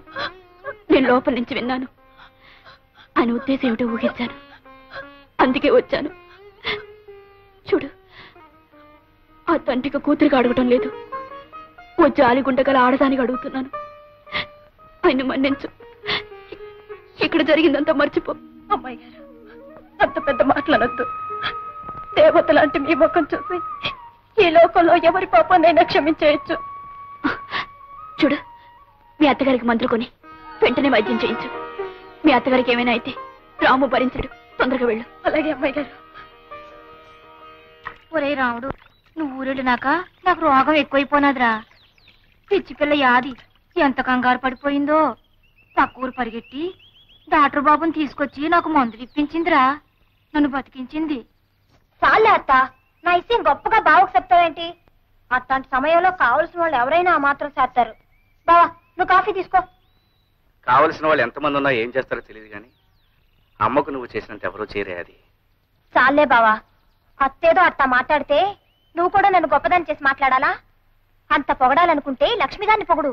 నేను లోపల నుంచి విన్నాను. ఆయన ఉద్దేశం ఏమిటో ఊహించాను, అందుకే వచ్చాను. చూడు, ఆ తండ్రికి కూతురిగా అడగటం లేదు, ఓ జాలిగుండగల ఆడదానికి అడుగుతున్నాను. ఆయన మన్నించు. ఇక్కడ జరిగిందంతా మర్చిపో. అమ్మాయి గారు, అంత పెద్ద మాట్లాడద్దు. దేవత లాంటి మీ ముఖం చూసి ఈ లోకంలో ఎవరి పాపాన్నైనా క్షమించేయచ్చు. చూడు, మీ అత్తగారికి మందులు కొని వెంటనే వైద్యం చేయించు. మీ అత్తగారికి ఏమైనా అయితే రాము భరించడు. తొందరగా వెళ్ళు. అలాగే అమ్మాయి గారు. ఒరే రాముడు, నువ్వు ఊరెళ్ళినాక నాకు రోగం ఎక్కువైపోనాదిరా. పిచ్చి పిల్ల యాది ఎంత కంగారు పడిపోయిందో. పక్క ఊరు పరిగెట్టి డాక్టర్ బాబుని తీసుకొచ్చి నాకు మందులు ఇప్పించిందిరా. నన్ను బతికించింది. చాలే అత్త, నా ఇష్టం గొప్పగా బావకు చెప్తావేంటి? అట్లాంటి సమయంలో కావలసిన వాళ్ళు ఎవరైనా ఆ మాత్రం చేస్తారు. బావా, నువ్వు కాఫీ తీసుకో. కావలసిన వాళ్ళు ఎంతమంది ఉన్నా ఏం చేస్తారో తెలియదు కానీ అమ్మకు నువ్వు చేసినంత ఎవరో చేరే. అది చాలే బావా, అత్తేదో అట్లా మాట్లాడితే నువ్వు కూడా నన్ను గొప్పదాన్ని చేసి మాట్లాడాలా? అంత పొగడాలనుకుంటే లక్ష్మిగారిని పొగుడు.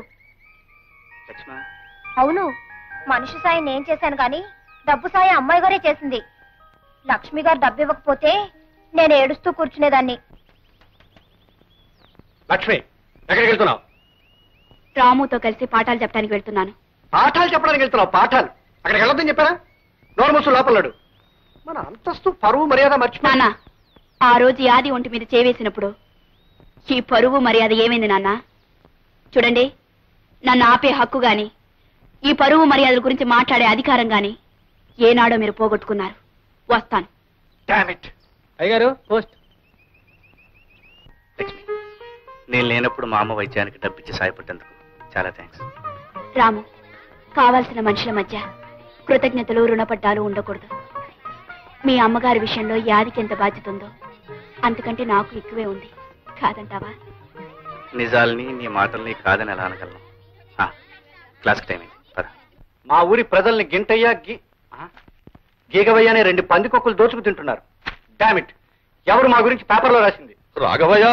లక్ష్మ, అవును, మనిషి సాయం నేను చేశాను గాని డబ్బు సాయం అమ్మాయి గారే చేసింది. లక్ష్మి గారు డబ్బు ఇవ్వకపోతే నేను ఏడుస్తూ కూర్చునేదాన్ని. లక్ష్మి, ఎక్కడికి వెళ్తున్నావు? రాముతో కలిసి పాఠాలు చెప్పడానికి వెళ్తున్నాను. పాఠాలు చెప్పడానికి వెళ్తున్నావు? పాఠాలు అక్కడికి వెళ్ళొద్దని చెప్పారా? నోరు మూసు లోపలడు. మన అంతస్తు పరువు మర్యాద మర్చిపో. నాన్న, ఆ రోజు యాది ఒంటి మీద చేవేసినప్పుడు ఈ పరువు మర్యాద ఏమైంది నాన్న? చూడండి, నన్ను ఆపే హక్కు గాని ఈ పరువు మర్యాదల గురించి మాట్లాడే అధికారం గాని ఏనాడో మీరు పోగొట్టుకున్నారు. వస్తాను. అయ్యగారు పోస్ట్. లక్ష్మి, నేను లేనప్పుడు మా అమ్మ వైద్యానికి డబ్బిచ్చి సాయపడ్డందుకు చాలా థ్యాంక్స్. రాము, కావాల్సిన మనుషుల మధ్య కృతజ్ఞతలు రుణపడ్డాలు ఉండకూడదు. మీ అమ్మగారి విషయంలో యాదికి ఎంత బాధ్యత ఉందో అంతకంటే నాకు ఎక్కువే ఉంది. కాదంటావా? నిజాల్ని నీ మాటల్ని కాదని ఎలా అనగలను? క్లాస్కి టైం అయింది, పద. మా ఊరి ప్రజల్ని గింటయ్యా గీగవయ్య అనే 2 పందికొక్కులు దోచుకు తింటున్నారు. డామిట్, ఎవరు మా గురించి పేపర్లో రాసింది? రాఘవయ్య,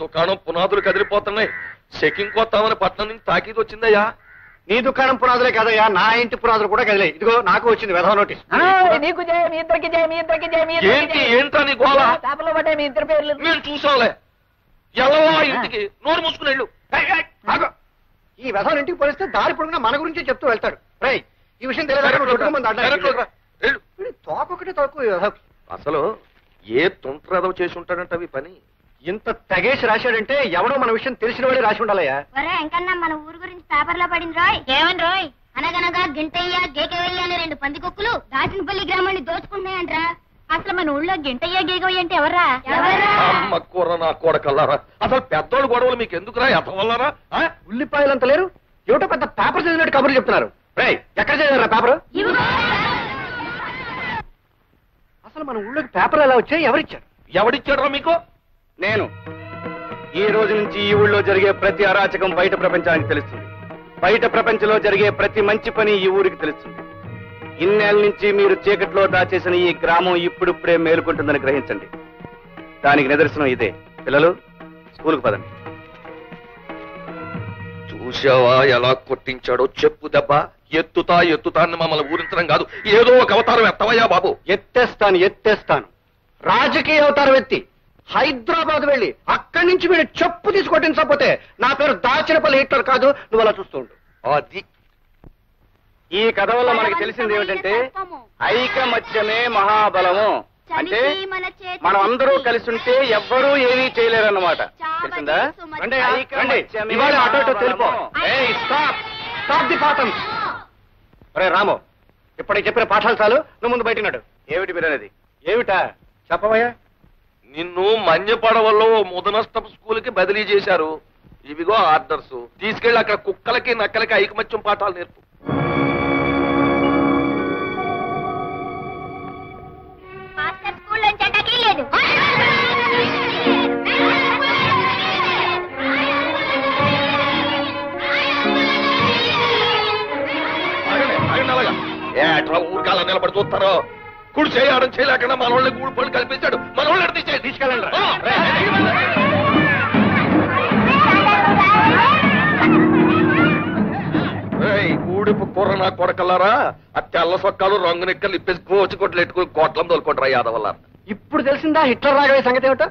దుకాణం పునాదులు కదిలిపోతున్నాయి. చెకింగ్ కొత్తామని పట్నం నుంచి తాకీదు వచ్చిందయ్యా. నీ దుకాణం పునాదులే కదయ్యా, నా ఇంటి పునాదులు కూడా కదిలే. ఇదిగో నాకు వచ్చింది వెధవ నోటీస్. నీకు జయ, మీ ఇద్దరికి జయ, మీ ఇద్దరికి జయ, మీ ఇద్దరికి జయ. ఏంటా నీ గోళ? పేపర్లో పడ్డాయి మీ ఇద్దరు పేర్లు. మేము చూసాంలే. ఎలా ఇంటికి నోరు మూసుకుని వెళ్ళు. ఈ వెధవ ఇంటికి పోలిస్తే దారి పొడుగునా మన గురించే చెప్తూ వెళ్తాడు. రై, ఈ విషయం తెలియదు. తోకొకటి తక్కువ. అసలు ఏ తుంట్రదవ చేసి ఉంటాడంట అవి పని. ఇంత తెగేసి రాశాడంటే ఎవడో మన విషయం తెలిసిన వాడే రాసి ఉండాలయ్యా. ఎంకన్నా మన ఊరు గురించి పేపర్లో పడింది రోయ్. ఏమని రోయ్? అనగనగా గింటయ్య గేకవయ్య అనే 2 పందికొక్కులు దాచినపల్లి గ్రామాన్ని దోచుకుంటున్నాయంట్రా. అసలు మన ఊళ్ళో గింటయ్య గేకవయ్య అంటే ఎవర్రా? అమ్మ కూర నా కొడకల్లారా. అసలు పెద్దోళ్ళు గొడవలు మీకు ఎందుకురా? ఎదవల్లారా? ఉల్లిపాయలంత లేరు, ఏమిటో పెద్ద పేపర్ చదివినట్టు కబుర్లు చెప్తున్నారు. రై, ఎక్కడ చదివారా పేపర్? అసలు మన ఊళ్ళోకి పేపర్లు ఎలా వచ్చాయి? ఎవరిచ్చారు? ఎవడిచ్చాడ్రా మీకు? నేను. ఈ రోజు నుంచి ఈ ఊళ్ళో జరిగే ప్రతి అరాచకం బయట ప్రపంచానికి తెలుస్తుంది. బయట ప్రపంచంలో జరిగే ప్రతి మంచి పని ఈ ఊరికి తెలుస్తుంది. ఇన్నేళ్ల నుంచి మీరు చీకట్లో దాచేసిన ఈ గ్రామం ఇప్పుడిప్పుడే మేలుకుంటుందని గ్రహించండి. దానికి నిదర్శనం ఇదే. పిల్లలు, స్కూల్కి పదండి. చూసావా ఎలా కొట్టించాడో? చెప్పు దెబ్బ. ఎత్తుతా అని మమ్మల్ని ఊరించడం కాదు, ఏదో ఒక అవతారం ఎత్తవయ్యా బాబు. ఎత్తేస్తాను. రాజకీయ అవతారం ఎత్తి హైదరాబాద్ వెళ్ళి అక్కడి నుంచి వీడు చెప్పు తీసుకొట్టించకపోతే నా పేరు దాచినపల్లి హిట్లర్ కాదు. నువ్వు అలా చూస్తూ ఉండు. అది ఈ కథ వల్ల మనకి తెలిసింది ఏమిటంటే ఐకమత్యమే మహాబలము. అంటే మనం అందరూ కలిసి ఉంటే ఎవ్వరూ ఏమీ చేయలేరన్నమాట. తెలిసిందా? ఇవాళ అటో తెలుపో. రే రాము, ఇప్పటికి చెప్పిన పాఠాలు చాలు, నువ్వు ముందు బయటన్నాడు. ఏమిటి మీరనేది? ఏమిటా చెప్పవయ్యా? నిన్ను మన్యపడవల్లో ముదనష్టపు స్కూల్ కి బదిలీ చేశారు. ఇవిగో ఆర్డర్స్. తీసుకెళ్లి అక్కడ కుక్కలకి నక్కలకి ఐకమత్యం పాఠాలు నేర్పు. ఏట్రా ఊరికాల నిలబడి చూస్తారో? కుడి చేయడం చేయలేకుండా మన వాళ్ళని గూడు పళ్ళు కల్పించాడు. మన వాళ్ళని తీసుకెళ్ళండి. ఊడిపు కూర నా కొడకల్లారా, ఆ తెల్ల సొక్కాలు రంగు నెక్కలు ఇప్పేసి కోచి కొట్లు ఎట్టుకుని కోట్లం తోలుకుంటారా యాదవల్ల. ఇప్పుడు తెలిసిందా హిట్లర్ రాగవే సంగతి ఏమిటో?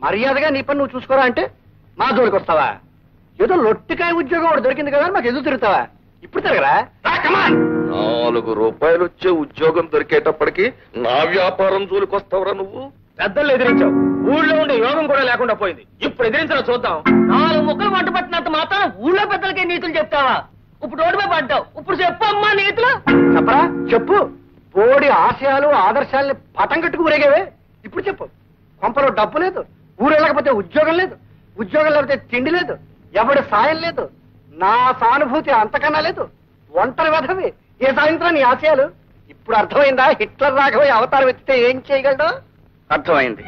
మర్యాదగా నీ పని నువ్వు చూసుకోరా అంటే మా జోలికి వస్తావా? ఏదో లొట్టికాయ ఉద్యోగం ఒకటి దొరికింది కదా మాకు ఎదురు తిరుగుతావా? ఇప్పుడు తిరగరా? 4 రూపాయలు వచ్చే ఉద్యోగం దొరికేటప్పటికి నా వ్యాపారం జోలికొస్తావురా నువ్వు? పెద్దలు ఎదిరించావు, ఊళ్ళో ఉండే యోగం కూడా లేకుండా పోయింది. ఇప్పుడు ఎదిరించడం చూద్దాం. 4 ముక్కలు వంట పట్టినంత మాత్రం ఊళ్ళో పెద్దలకే నీతులు చెప్తావా? ఇప్పుడు రోడ్డు మీద పడ్డావు, ఇప్పుడు చెప్పు అమ్మా నీతులు. చెప్పరా? చెప్పు. బోడి ఆశయాలు ఆదర్శాలని పటం కట్టుకు ఊరేగేవే. ఇప్పుడు చెప్పు. కొంపలో డబ్బు లేదు, ఊరు వెళ్ళకపోతే ఉద్యోగం లేదు, ఉద్యోగం లేకపోతే తిండి లేదు, ఎవడి సాయం లేదు, నా సానుభూతి అంతకన్నా లేదు, ఒంటరి వెధవి. ఏ సాయంత్రం నీ ఆశయాలు? ఇప్పుడు అర్థమైందా హిట్లర్ రాఘవయ్య అవతారం ఎత్తితే ఏం చేయగలడు? అర్థమైంది.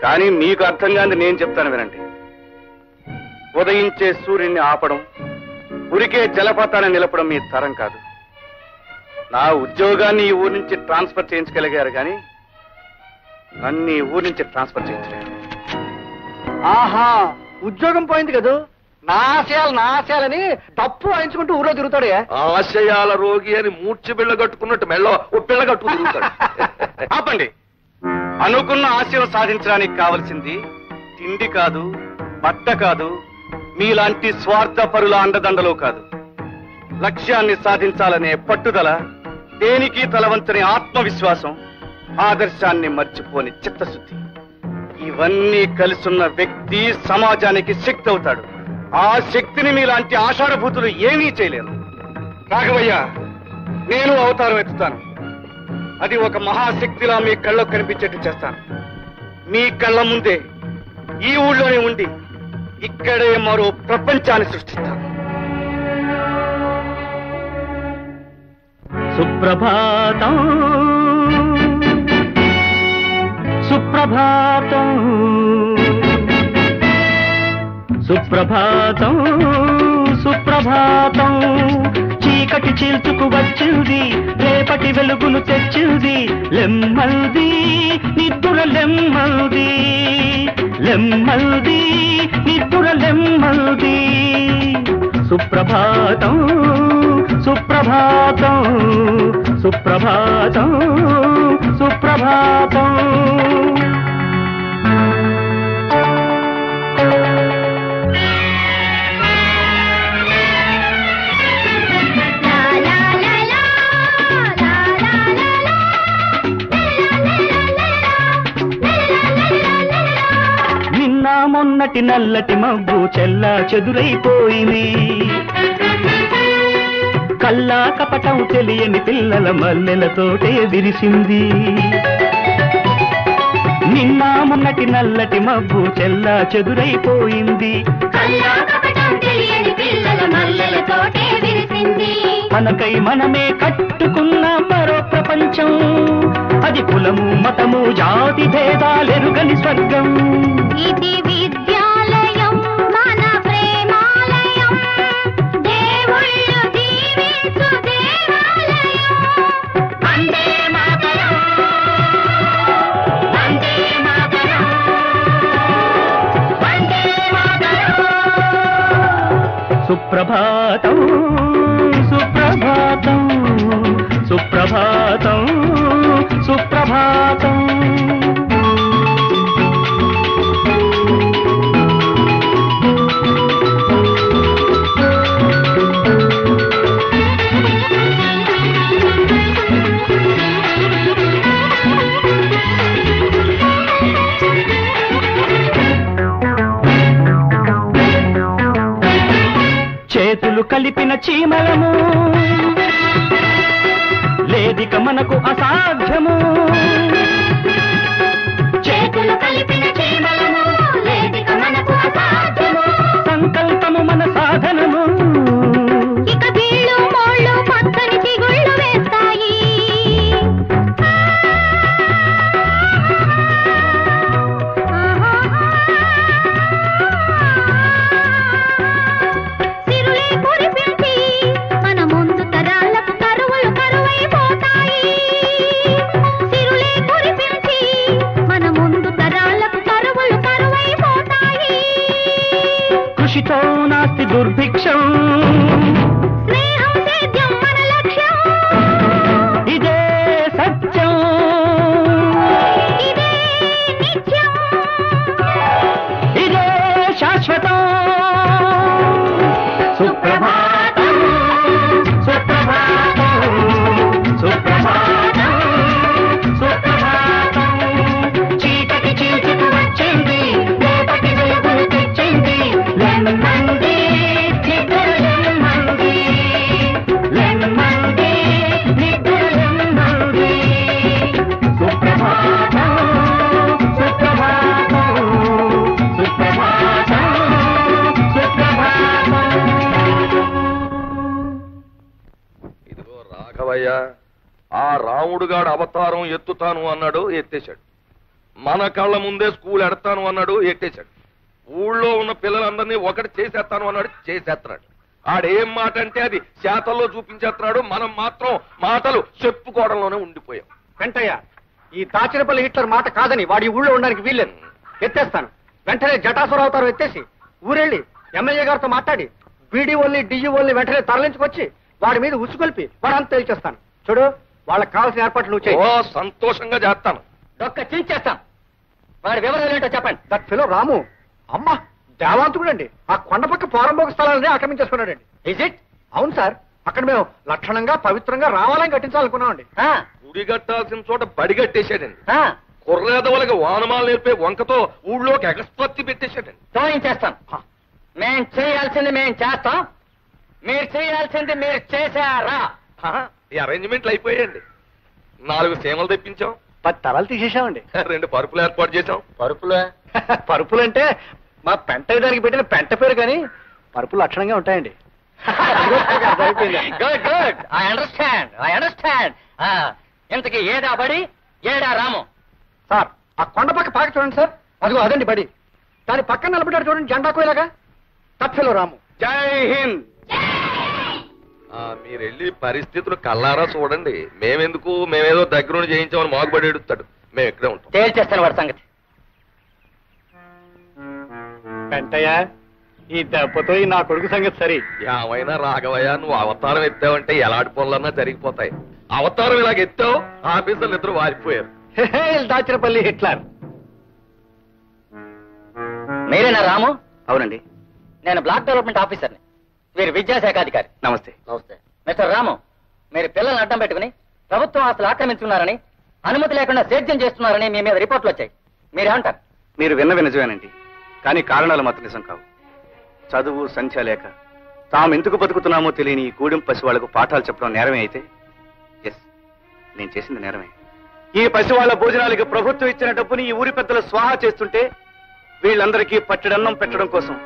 కానీ మీకు అర్థం కాని నేను చెప్తాను వినండి. ఉదయించే సూర్యుడిని ఆపడం, ఉరికే జలపాతాన్ని నిలపడం మీ తరం కాదు. నా ఉద్యోగాన్ని ఈ ఊరి నుంచి ట్రాన్స్ఫర్ చేయించగలిగారు కానీ నన్ను ఈ ఊరి నుంచి ట్రాన్స్ఫర్ చేయించలేరు. ఆహా, ఉద్యోగం పోయింది కదా, నా ఆశయాలని తప్పు వాయించుకుంటూ ఊరో తిరుగుతాడే. ఆశయాల రోగి అని మూర్చి బిళ్ళ కట్టుకున్నట్టు మెళ్ళ ఓ పిల్ల కట్టుకు తిరుగుతాడు. ఆపండి. అనుకున్న ఆశయం సాధించడానికి కావలసింది తిండి కాదు, బట్ట కాదు, మీలాంటి స్వార్థపరుల అండదండలు కాదు. లక్ష్యాన్ని సాధించాలనే పట్టుదల, దేనికి తలవంచని ఆత్మవిశ్వాసం, ఆదర్శాన్ని మర్చిపోని చిత్తశుద్ధి, ఇవన్నీ కలిసున్న వ్యక్తి సమాజానికి శక్తి అవుతాడు. ఆ శక్తిని మీలాంటి ఆషాఢభూతులు ఏమీ చేయలేరు. రాఘవయ్య, నేను అవతారం ఎత్తుతాను. అది ఒక మహాశక్తిలా మీ కళ్ళకు కనిపించేట్టు చేస్తాను. మీ కళ్ళ ముందే ఈ ఊళ్ళోనే ఉండి ఇక్కడే మరో ప్రపంచాన్ని సృష్టిస్తాను. సుప్రభాతం సుప్రభాతం సుప్రభాతం సుప్రభాతం, చీకటి చీల్చుకు వచ్చింది, రేపటి వెలుగును తెచ్చింది, లెమ్మల్ది నిద్దుర లెమ్మల్ది, లెమ్మల్ది నిద్దుర లెమ్మల్ది. సుప్రభాతం సుప్రభాతం సుప్రభాతం సుప్రభాతం. నిన్న మొన్నటి నల్లటి మబ్బు చెల్లా చెదురైపోయింది, కల్లా కపటం తెలియని పిల్లల మల్లెలతోటే విరిసింది. నిన్న మొన్నటి నల్లటి మబ్బు చెల్లా చెదురైపోయింది, కల్లా కపటం తెలియని పిల్లల మల్లెలతోటే విరిసింది. మనకై మనమే కట్టుకున్న మరో ప్రపంచం, అది కులము మతము జాతి భేదాలెరుగని స్వర్గం. ఇది విద్యాలయం మన ప్రేమాలయం, దేవుళ్ళు దీవించు దేవాలయం. వందే మాతరం, వందే మాతరం, వందే మాతరం. సుప్రభాతం సుప్రభాతం సుప్రభాతం సుప్రభాతం. చేతులు కలిపిన చీమలము లేదిక మనకు అసాధ్యము చేతులు కలిపిన చీమలము లేదిక మనకు అసాధ్యము సంకల్పము మన సాధనము ఇక వీళ్ళు మోళ్ళు పచ్చని చిగుళ్ళు వేస్తాయి సిరులే కురిపించి మన ముందు తరాలకు కరువులు కరువైపోతాయి సిరులే కురిపించి మన ముందు తరాలకు కరువులు కరువైపోతాయి కృషితో నాస్తి దుర్భిక్షం స్నేహం సేద్యం మన లక్ష్యం ఇదే సత్యం ఇదే నిత్యం ఇదే శాశ్వతం సుప్రభాతం సుప్రభాతం సుప్రభాతం సుప్రభాతం చీకటి చీచుకు వచ్చింది రేపటి వెలుగులు తెచ్చింది లెమ్మంది నిద్ర లెమ్మంది లెమ్మంది నిద్ర లెమ్మంది సుప్రభాతం సుప్రభాతం సుప్రభాతం సుప్రభాతం ఇదిగో రాఘవయ్య, ఆ రాముడుగాడు అవతారం ఎత్తుతాను అన్నాడు, ఎత్తేశాడు. మన కళ్ళ ముందే స్కూల్ ఎడతాను అన్నాడు, ఎట్టేశాడు. ఊళ్ళో ఉన్న పిల్లలందరినీ ఒకటి చేసేస్తాను అన్నాడు, చేసేస్తున్నాడు. ఆడేం మాట అంటే అది శాతల్లో చూపించేస్తున్నాడు. మనం మాత్రం మాటలు చెప్పుకోవడంలోనే ఉండిపోయాం. వెంటయ్య, ఈ దాచినపల్లి హిట్లర్ మాట కాదని వాడి ఊళ్ళో ఉండడానికి వీల్లేదు. ఎత్తేస్తాను. వెంటనే జటాసుర అవతారం ఎత్తేసి ఊరెళ్ళి ఎమ్మెల్యే గారితో మాట్లాడి బీడీఓల్ని డిఈఓల్ని వెంటనే తరలించుకొచ్చి వాడి మీద ఉసుకొల్పి వాడంతా తేల్చేస్తాను. చూడు, వాళ్ళకి కావాల్సిన ఏర్పాట్లు నువ్వు చేయి. ఓ, సంతోషంగా చేస్తాను. డొక్క చించేస్తాం. వాడి వివరాలు ఏంటో చెప్పండి. దట్ ఫిలో రాము అమ్మా దేవాంతుడండి. ఆ కొండపక్క పోరంబోక స్థలాలని ఆక్రమించేసుకున్నాడండి. Is it? అవును సార్, అక్కడ మేము లక్షణంగా పవిత్రంగా రావాలని కట్టించాలనుకున్నామండి. గుడి కట్టాల్సిన చోట బడి కట్టేశాడండి. కుర్రేదవులకి వానమాలు నేర్పే వంకతో ఊళ్ళోకి ఎగస్పత్తి పెట్టేశాడండి. తోయించేస్తాం. మేం చేయాల్సింది మేం చేస్తాం, మీరు చేయాల్సింది మీరు చేశారా? ఈ అరేంజ్మెంట్లు అయిపోయాయండి. 4 సీమలు తెప్పించాం, 10 తరాలు తీసేసామండి. 2 పరుపులు ఏర్పాటు చేశాం. పరుపులా? పరుపులంటే మా పెంట దానికి పెట్టిన పెంట పేరు, కానీ పరుపులు లక్షణంగా ఉంటాయండి. Good good, I understand. ఇంతకీ ఏడా బడి, ఏడా రాము? సార్, ఆ కొండ పక్క పాక చూడండి సార్, అదిగో అదండి బడి. దాని పక్కన నిలబడ్డాడు చూడండి జెండా కోయలాగా, తప్పిలో రాము. జై హింద్. మీరు వెళ్ళి పరిస్థితులు కల్లారా చూడండి. మేమేదో దగ్గరుండి చేయించామని మాగుబడి ఎడుతాడు. మేము ఇక్కడే ఉంటాం. తేల్చేస్తాను వాడి సంగతి. పెంటయ్య, ఈ దెబ్బతో ఈ నా కొడుకు సంగతి సరి. ఏమైనా రాఘవయ్య, నువ్వు అవతారం ఎత్తావంటే ఎలాంటి పనులన్నా జరిగిపోతాయి. అవతారం ఇలాగ ఎత్తావు, ఆఫీసర్లు ఇద్దరు వారిపోయారు. దాచినపల్లి హిట్లర్. మీరేనా రాము? అవునండి. నేను బ్లాక్ డెవలప్మెంట్ ఆఫీసర్ని, వీరు విద్యాశాఖ అధికారి. నమస్తే. నమస్తే. మిస్టర్ రాము, మీరు పిల్లల్ని అడ్డం పెట్టుకుని ప్రభుత్వం ఆస్తులు ఆక్రమించుకున్నారని, అనుమతి లేకుండా సేద్యం చేస్తున్నారని మీ మీద రిపోర్ట్లు వచ్చాయి. మీరేమంటారు? మీరు విన్నవి నిజమేనండి, కానీ కారణాలు మాత్రం నిజం కావు. చదువు సంఖ్య లేక తాము ఎందుకు బతుకుతున్నామో తెలియని ఈ గూడెం పసివాళ్లకు పాఠాలు చెప్పడం నేరమే అయితే, ఎస్, నేను చేసింది నేరమే. ఈ పసివాళ్ల భోజనాలకి ప్రభుత్వం ఇచ్చిన డబ్బుని ఈ ఊరి పెద్దలు స్వాహా చేస్తుంటే వీళ్ళందరికీ పట్టెడన్నం పెట్టడం కోసం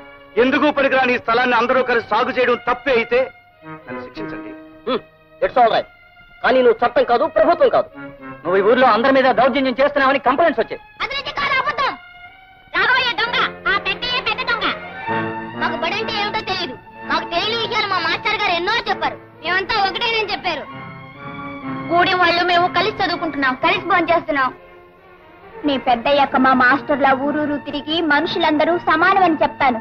ఎందుకు పనికిరాని ఈ స్థలాన్ని అందరూ కలిసి సాగు చేయడం తప్పే అయితే నన్ను శిక్షించండి. It's all right. కానీ నువ్వు చట్టం కాదు, ప్రభుత్వం కాదు. నువ్వు ఈ ఊర్లో అందరి మీద దౌర్జన్యం చేస్తున్నావని కంప్లైంట్స్ వచ్చాయి. రాఘవయ్య దొంగ, ఆ పెద్దయ్య పెద్ద దొంగ. మాకు బడంటే ఏమిటో తెలియదు. మాకు తెలియని విషయాలు మా మాస్టర్ గారు ఎన్నో చెప్పారు. మేమంతా ఒకటేనని చెప్పారు. కూడి వాళ్ళు మేము కలిసి చదువుకుంటున్నాం, కలిసి భోజనం చేస్తున్నాం. నీ పెద్దయ్యాక మా మాస్టర్ల ఊరూరు తిరిగి మనుషులందరూ సమానమని చెప్తాను.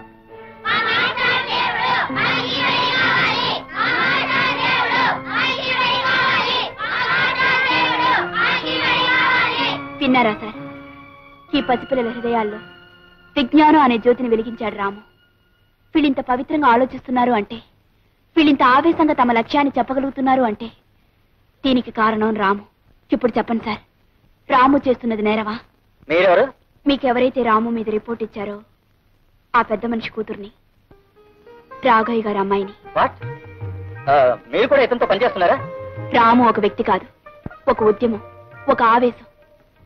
విన్నారా సార్? ఈ పసిపిల్లల హృదయాల్లో విజ్ఞానం అనే జ్యోతిని వెలిగించాడు రాము. వీళ్ళింత పవిత్రంగా ఆలోచిస్తున్నారు అంటే, వీళ్ళింత ఆవేశంగా తమ లక్ష్యాన్ని చెప్పగలుగుతున్నారు అంటే దీనికి కారణం రాము. ఇప్పుడు చెప్పండి సార్, రాము చేస్తున్నది నేరవా? మీరెవరు? మీకెవరైతే రాము మీద రిపోర్ట్ ఇచ్చారో ఆ పెద్ద మనిషి కూతుర్ని. రాఘయ్య గారి అమ్మాయిని. వాట్? మీరు కూడా ఇతనితో పనిచేస్తున్నారా? రాము ఒక వ్యక్తి కాదు, ఒక ఉద్యమం, ఒక ఆవేశం.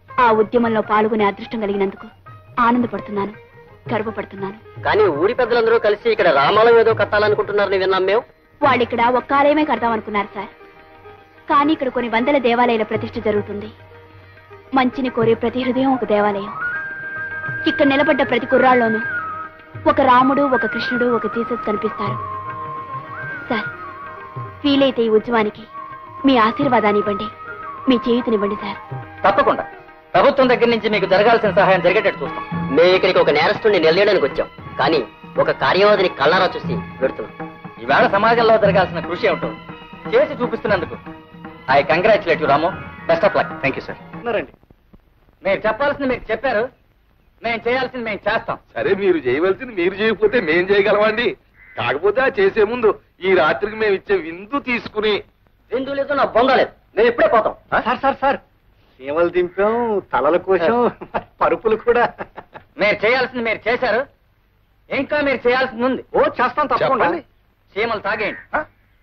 ఆ ఉద్యమంలో పాల్గొనే అదృష్టం కలిగినందుకు ఆనందపడుతున్నాను, గర్వపడుతున్నాను. కానీ ఊరి పెద్దలందరూ కలిసి ఇక్కడ రామాలయం ఏదో కట్టాలనుకుంటున్నారని విన్నాం మేము. వాళ్ళు ఇక్కడ ఒక్క ఆలయమే కడదామనుకున్నారు సార్. కానీ ఇక్కడ కొన్ని వందల దేవాలయాల ప్రతిష్ఠ జరుగుతుంది. మంచిని కోరే ప్రతి హృదయం ఒక దేవాలయం. ఇక్కడ నిలబడ్డ ప్రతి కుర్రాళ్ళలోనూ ఒక రాముడు, ఒక కృష్ణుడు, ఒక జీసస్ కనిపిస్తారు. సార్, వీలైతే ఈ ఉద్యమానికి మీ ఆశీర్వాదాన్ని ఇవ్వండి, మీ చేయూతనివ్వండి సార్. తప్పకుండా ప్రభుత్వం దగ్గర నుంచి మీకు జరగాల్సిన సహాయం జరిగేటట్టు చూస్తాం. మేము ఇక్కడికి ఒక నేరస్తుడిని నిలయడానికి వచ్చాం, కానీ ఒక కార్యవాదిని కళ్ళారా చూసి పెడుతున్నాం. ఈవేళ సమాజంలో జరగాల్సిన కృషి ఏమిటో చేసి చూపిస్తున్నందుకు I congratulate you Ramu. Best of luck. Thank you sir. ఉన్నారండి. మీరు చెప్పాల్సింది మీరు చెప్పారు, మేము చేయాల్సింది మేము చేస్తాం. సరే, మీరు చేయవలసింది మీరు చేయకపోతే మేం చేయగలమండి. కాకపోతే ఆ చేసే ముందు ఈ రాత్రికి మేము ఇచ్చే విందు తీసుకుని. విందు లేదు, నా బొంద లేదు, మేము ఇప్పుడే పోతాం. సార్ సీమలు దింపాం, తలల కోసం పరుపులు కూడా. మీరు చేయాల్సింది మీరు చేశారు, ఇంకా మీరు చేయాల్సింది ఉంది. ఓ చేస్తాం తప్పకుండా. చెప్పండి. చీమలు తాగేయండి,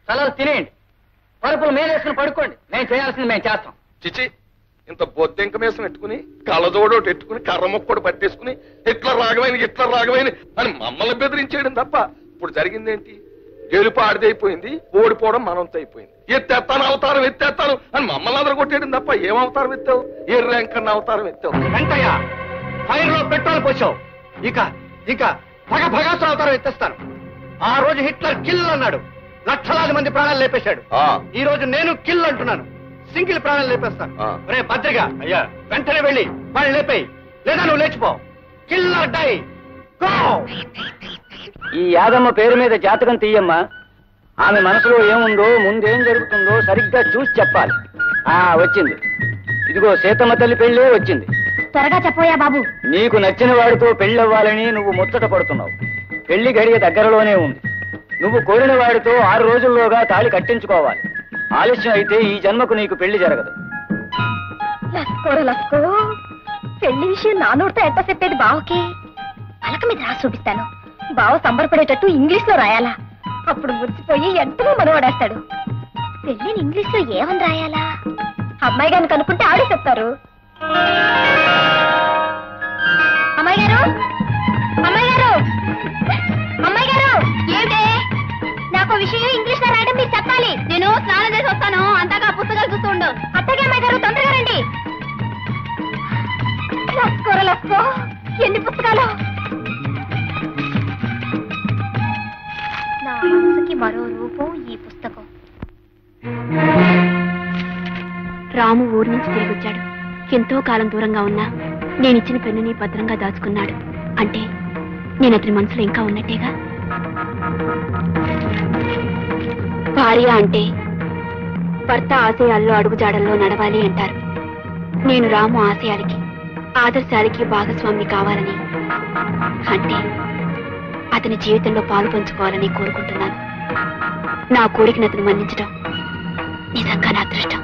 తలలు తినేయండి, పరుపులు మేలేసుకుని పడుకోండి. మేము చేయాల్సింది మేము చేస్తాం. చిచి, ఇంత బొద్దెంక మీసం పెట్టుకుని కళ్ళజోడోటి పెట్టుకుని కర్ర మొక్కడు పట్టేసుకుని ఇట్లా రాగమైన అని మమ్మల్ని బెదిరించేయడం తప్ప ఇప్పుడు జరిగిందేంటి? గెలుపు ఆడిదైపోయింది, ఓడిపోవడం మనంతో అయిపోయింది. ఎత్తేస్తాను అవతారం ఎత్తేస్తాను అని మమ్మల్ని అందరూ కొట్టేయడం తప్ప ఏం అవతారం ఎత్తావు? ఏ ర్యాంక్ అన్న అవతారం ఎత్తావు? వెంటయ్య, ఫైర్ లో పెట్రోల్ పోసావు. ఇక భగభగాసు అవతారం ఎత్తేస్తాను. ఆ రోజు హిట్లర్ కిల్ అన్నాడు, లక్షలాది మంది ప్రాణాలు లేపేశాడు. ఈ రోజు నేను కిల్ అంటున్నాను, సింగిల్ ప్రాణాలు లేపేస్తాను. రే భద్రగా, అయ్యా వెంటనే వెళ్ళి వాళ్ళు లేపేయి, లేదా నువ్వు లేచిపో. Killer die, go. ఈ యాదమ్మ పేరు మీద జాతకం తీయమ్మా. ఆమె మనసులో ఏముందో, ముందేం జరుగుతుందో సరిగ్గా చూసి చెప్పాలి. వచ్చింది, ఇదిగో సీతమ్మ తల్లి పెళ్ళే వచ్చింది. త్వరగా చెప్పోయా బాబు. నీకు నచ్చిన వాడితో పెళ్ళవ్వాలని నువ్వు ముచ్చట పడుతున్నావు. పెళ్లి గడియ దగ్గరలోనే ఉంది. నువ్వు కోరిన వాడితో 6 రోజుల్లోగా తాళి కట్టించుకోవాలి. ఆలస్యం అయితే ఈ జన్మకు నీకు పెళ్లి జరగదు. లస్కో పెళ్లి విషయం నా నోటితో ఎంత చెప్పేది బావకి? పలక మీద రాసి చూపిస్తాను. బావ సంబరపడేటట్టు ఇంగ్లీష్ లో రాయాలా? అప్పుడు మురిసిపోయి ఎంతగా మనవాడేస్తాడు. పెళ్లిని ఇంగ్లీష్ లో ఏమని రాయాలా? అమ్మాయి గారిని కనుక్కుంటే ఆడే చెప్తారు. అమ్మాయి గారు, అమ్మాయి గారు, అమ్మాయి గారు, ఏంటే? నాకు విషయం ఇంగ్లీష్ లో రాయడం మీరు చెప్పాలి. నేను స్నానం చేసి వస్తాను, అంతగా పుస్తకాలు చూస్తూ ఉండు. అత్తగా అమ్మాయి గారు, తొందరగా రండి. లస్కో ఎన్ని పుస్తకాలు! నా మనసుకి మరో రూపం ఈ పుస్తకం. రాము ఊరి నుంచి తిరిగి వచ్చాడు. ఎంతో కాలం దూరంగా ఉన్నా నేనిచ్చిన పెన్నుని భద్రంగా దాచుకున్నాడు. అంటే నేను అతని మనసులో ఇంకా ఉన్నట్టేగా. భార్య అంటే భర్త ఆశయాల్లో అడుగుజాడల్లో నడవాలి అంటారు. నేను రాము ఆశయాలకి, ఆదర్శాలకి భాగస్వామిని కావాలని, అంటే అతని జీవితంలో పాలు పంచుకోవాలని కోరుకుంటున్నాను. నా కోరికను అతను మన్నించడం నిజంగా నా అదృష్టం.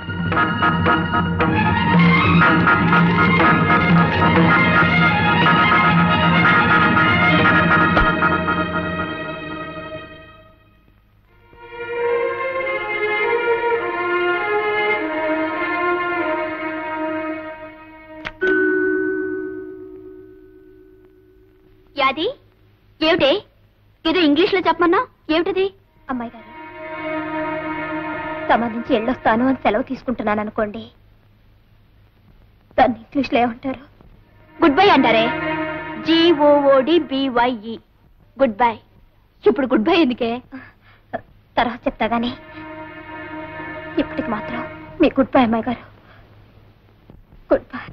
యాది, ఏమిటే ఏదో ఇంగ్లీష్ లో చెప్పమన్నా? ఏమిటిది? అమ్మాయి గారు, సంబంధించి వెళ్ళొస్తాను అని సెలవు తీసుకుంటున్నాను అనుకోండి, దాన్ని ఇంగ్లీష్ లో ఏమంటారు? గుడ్ బై అంటారే. GOODBYE, good bye. ఇప్పుడు గుడ్ బై ఎందుకే? తర్వాత చెప్తా గానీ ఇప్పటికి మాత్రం మీ గుడ్ బై అమ్మాయి గారు. Good bye.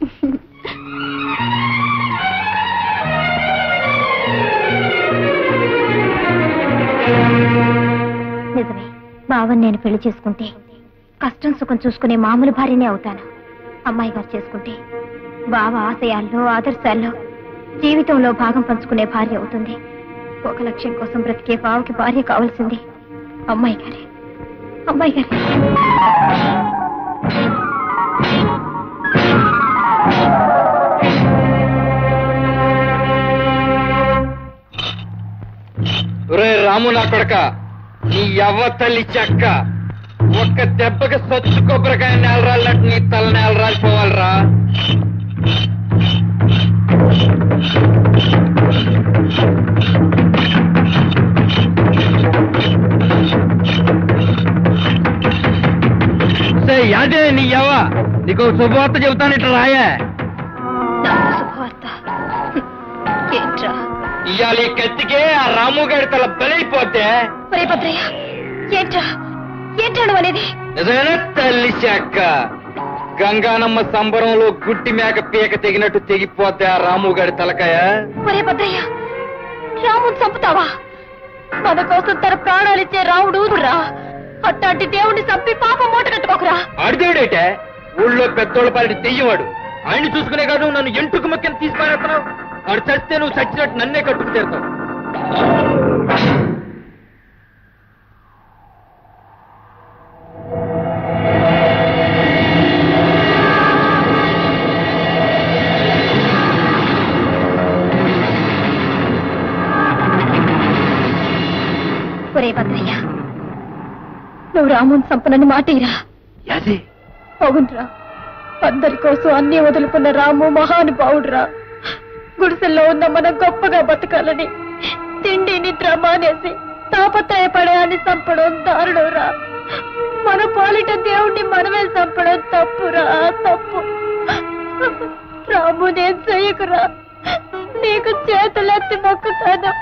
నిజమే, బావని నేను పెళ్లి చేసుకుంటే కష్టం సుఖం చూసుకునే మామూలు భార్యనే అవుతాను. అమ్మాయి గారు చేసుకుంటే బావ ఆశయాల్లో, ఆదర్శాల్లో, జీవితంలో భాగం పంచుకునే భార్య అవుతుంది. ఒక లక్ష్యం కోసం బ్రతికే బావకి భార్య కావాల్సింది అమ్మాయి గారే. అమ్మాయి గారే. రాము, రాము నా కొడక, నీ యవ్వ తల్లి చెక్క, ఒక్క దెబ్బకి సొచ్చు కొబ్బరికాయ నేలరాలినట్టు నీ తల నేలరాలిపోవాలరా. అదే నీ యవ్వ, నీకు శుభవార్త చెబుతాను, ఇట్లా రాయా. శుభవార్త ఏంట్రా? ఇవాళ ఈ కత్తికే ఆ రాము గారి తల బలైపోతే. భద్రయ్య, ఏంట్రా ఏంటాడు అనేది? నిజమేనా తల్లి చెక్క? గంగానమ్మ సంబరంలో గుట్టి మేక పీక తెగినట్టు తెగిపోతే ఆ రాము గారి తలకాయ. ఒరే భద్రయ్య, రాముని చంపుతావా? మన కోసం తన ప్రాణాలిచ్చే రాముడు రా. అట్లాంటి దేవుణ్ణి చంపి పాప మూట కట్టుకోకురా. ఆడిదేవుడైతే ఊళ్ళో పెద్దోళ్ళ పాలిటి తెయ్యవాడు. ఆయన్ని చూసుకునే కాదు నన్ను ఎంటుకు మొక్కని తీసుకునేస్తున్నావు. వాడు చస్తే నువ్వు చచ్చినట్టు నన్నే కట్టుకు తీరుతావు. ఒరే భద్రయ్య, నువ్వు రాముని చంపనని మాటిరా. అవునరా, అందరి కోసం అన్ని వదులుకున్న రాము మహానుభావుడురా. గుడిసెల్లో ఉన్న మనం గొప్పగా బతకాలని తిండి నిద్ర మానేసి తాపత్రయపడే అని చంపడం దారుణంరా. మన పాలిట దేవుణ్ణి మనమే చంపడం తప్పురా, తప్పు. రాము నేను చెయ్యకురా, నీకు చేతులెత్తి మొక్కుతాను.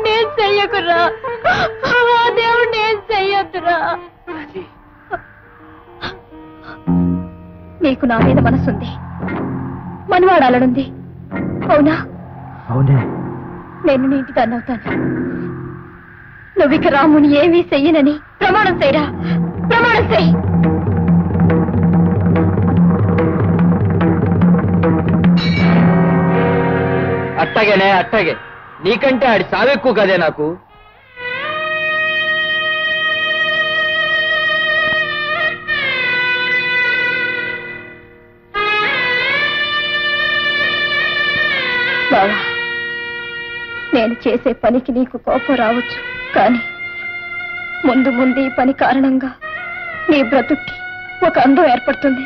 నేను చెయ్యకురా, దేవుడు నేను చెయ్యొద్దురా. నీకు నా మీద మనసుంది, మనవాడాలనుంది, అవునా? అవునే. నేను నీ ఇంటి దాన్ని అవుతాను. నువ్విక రాముని ఏమీ చెయ్యనని ప్రమాణం చేయరా, ప్రమాణం చెయ్యి. అట్టగేనే, అట్టగే. నీకంటే ఆడి సావెక్కువ కదే నాకు. బావా, నేను చేసే పనికి నీకు కోపం రావచ్చు, కానీ ముందు ముందు ఈ పని కారణంగా నీ బ్రతుక్కి ఒక అందం ఏర్పడుతుంది.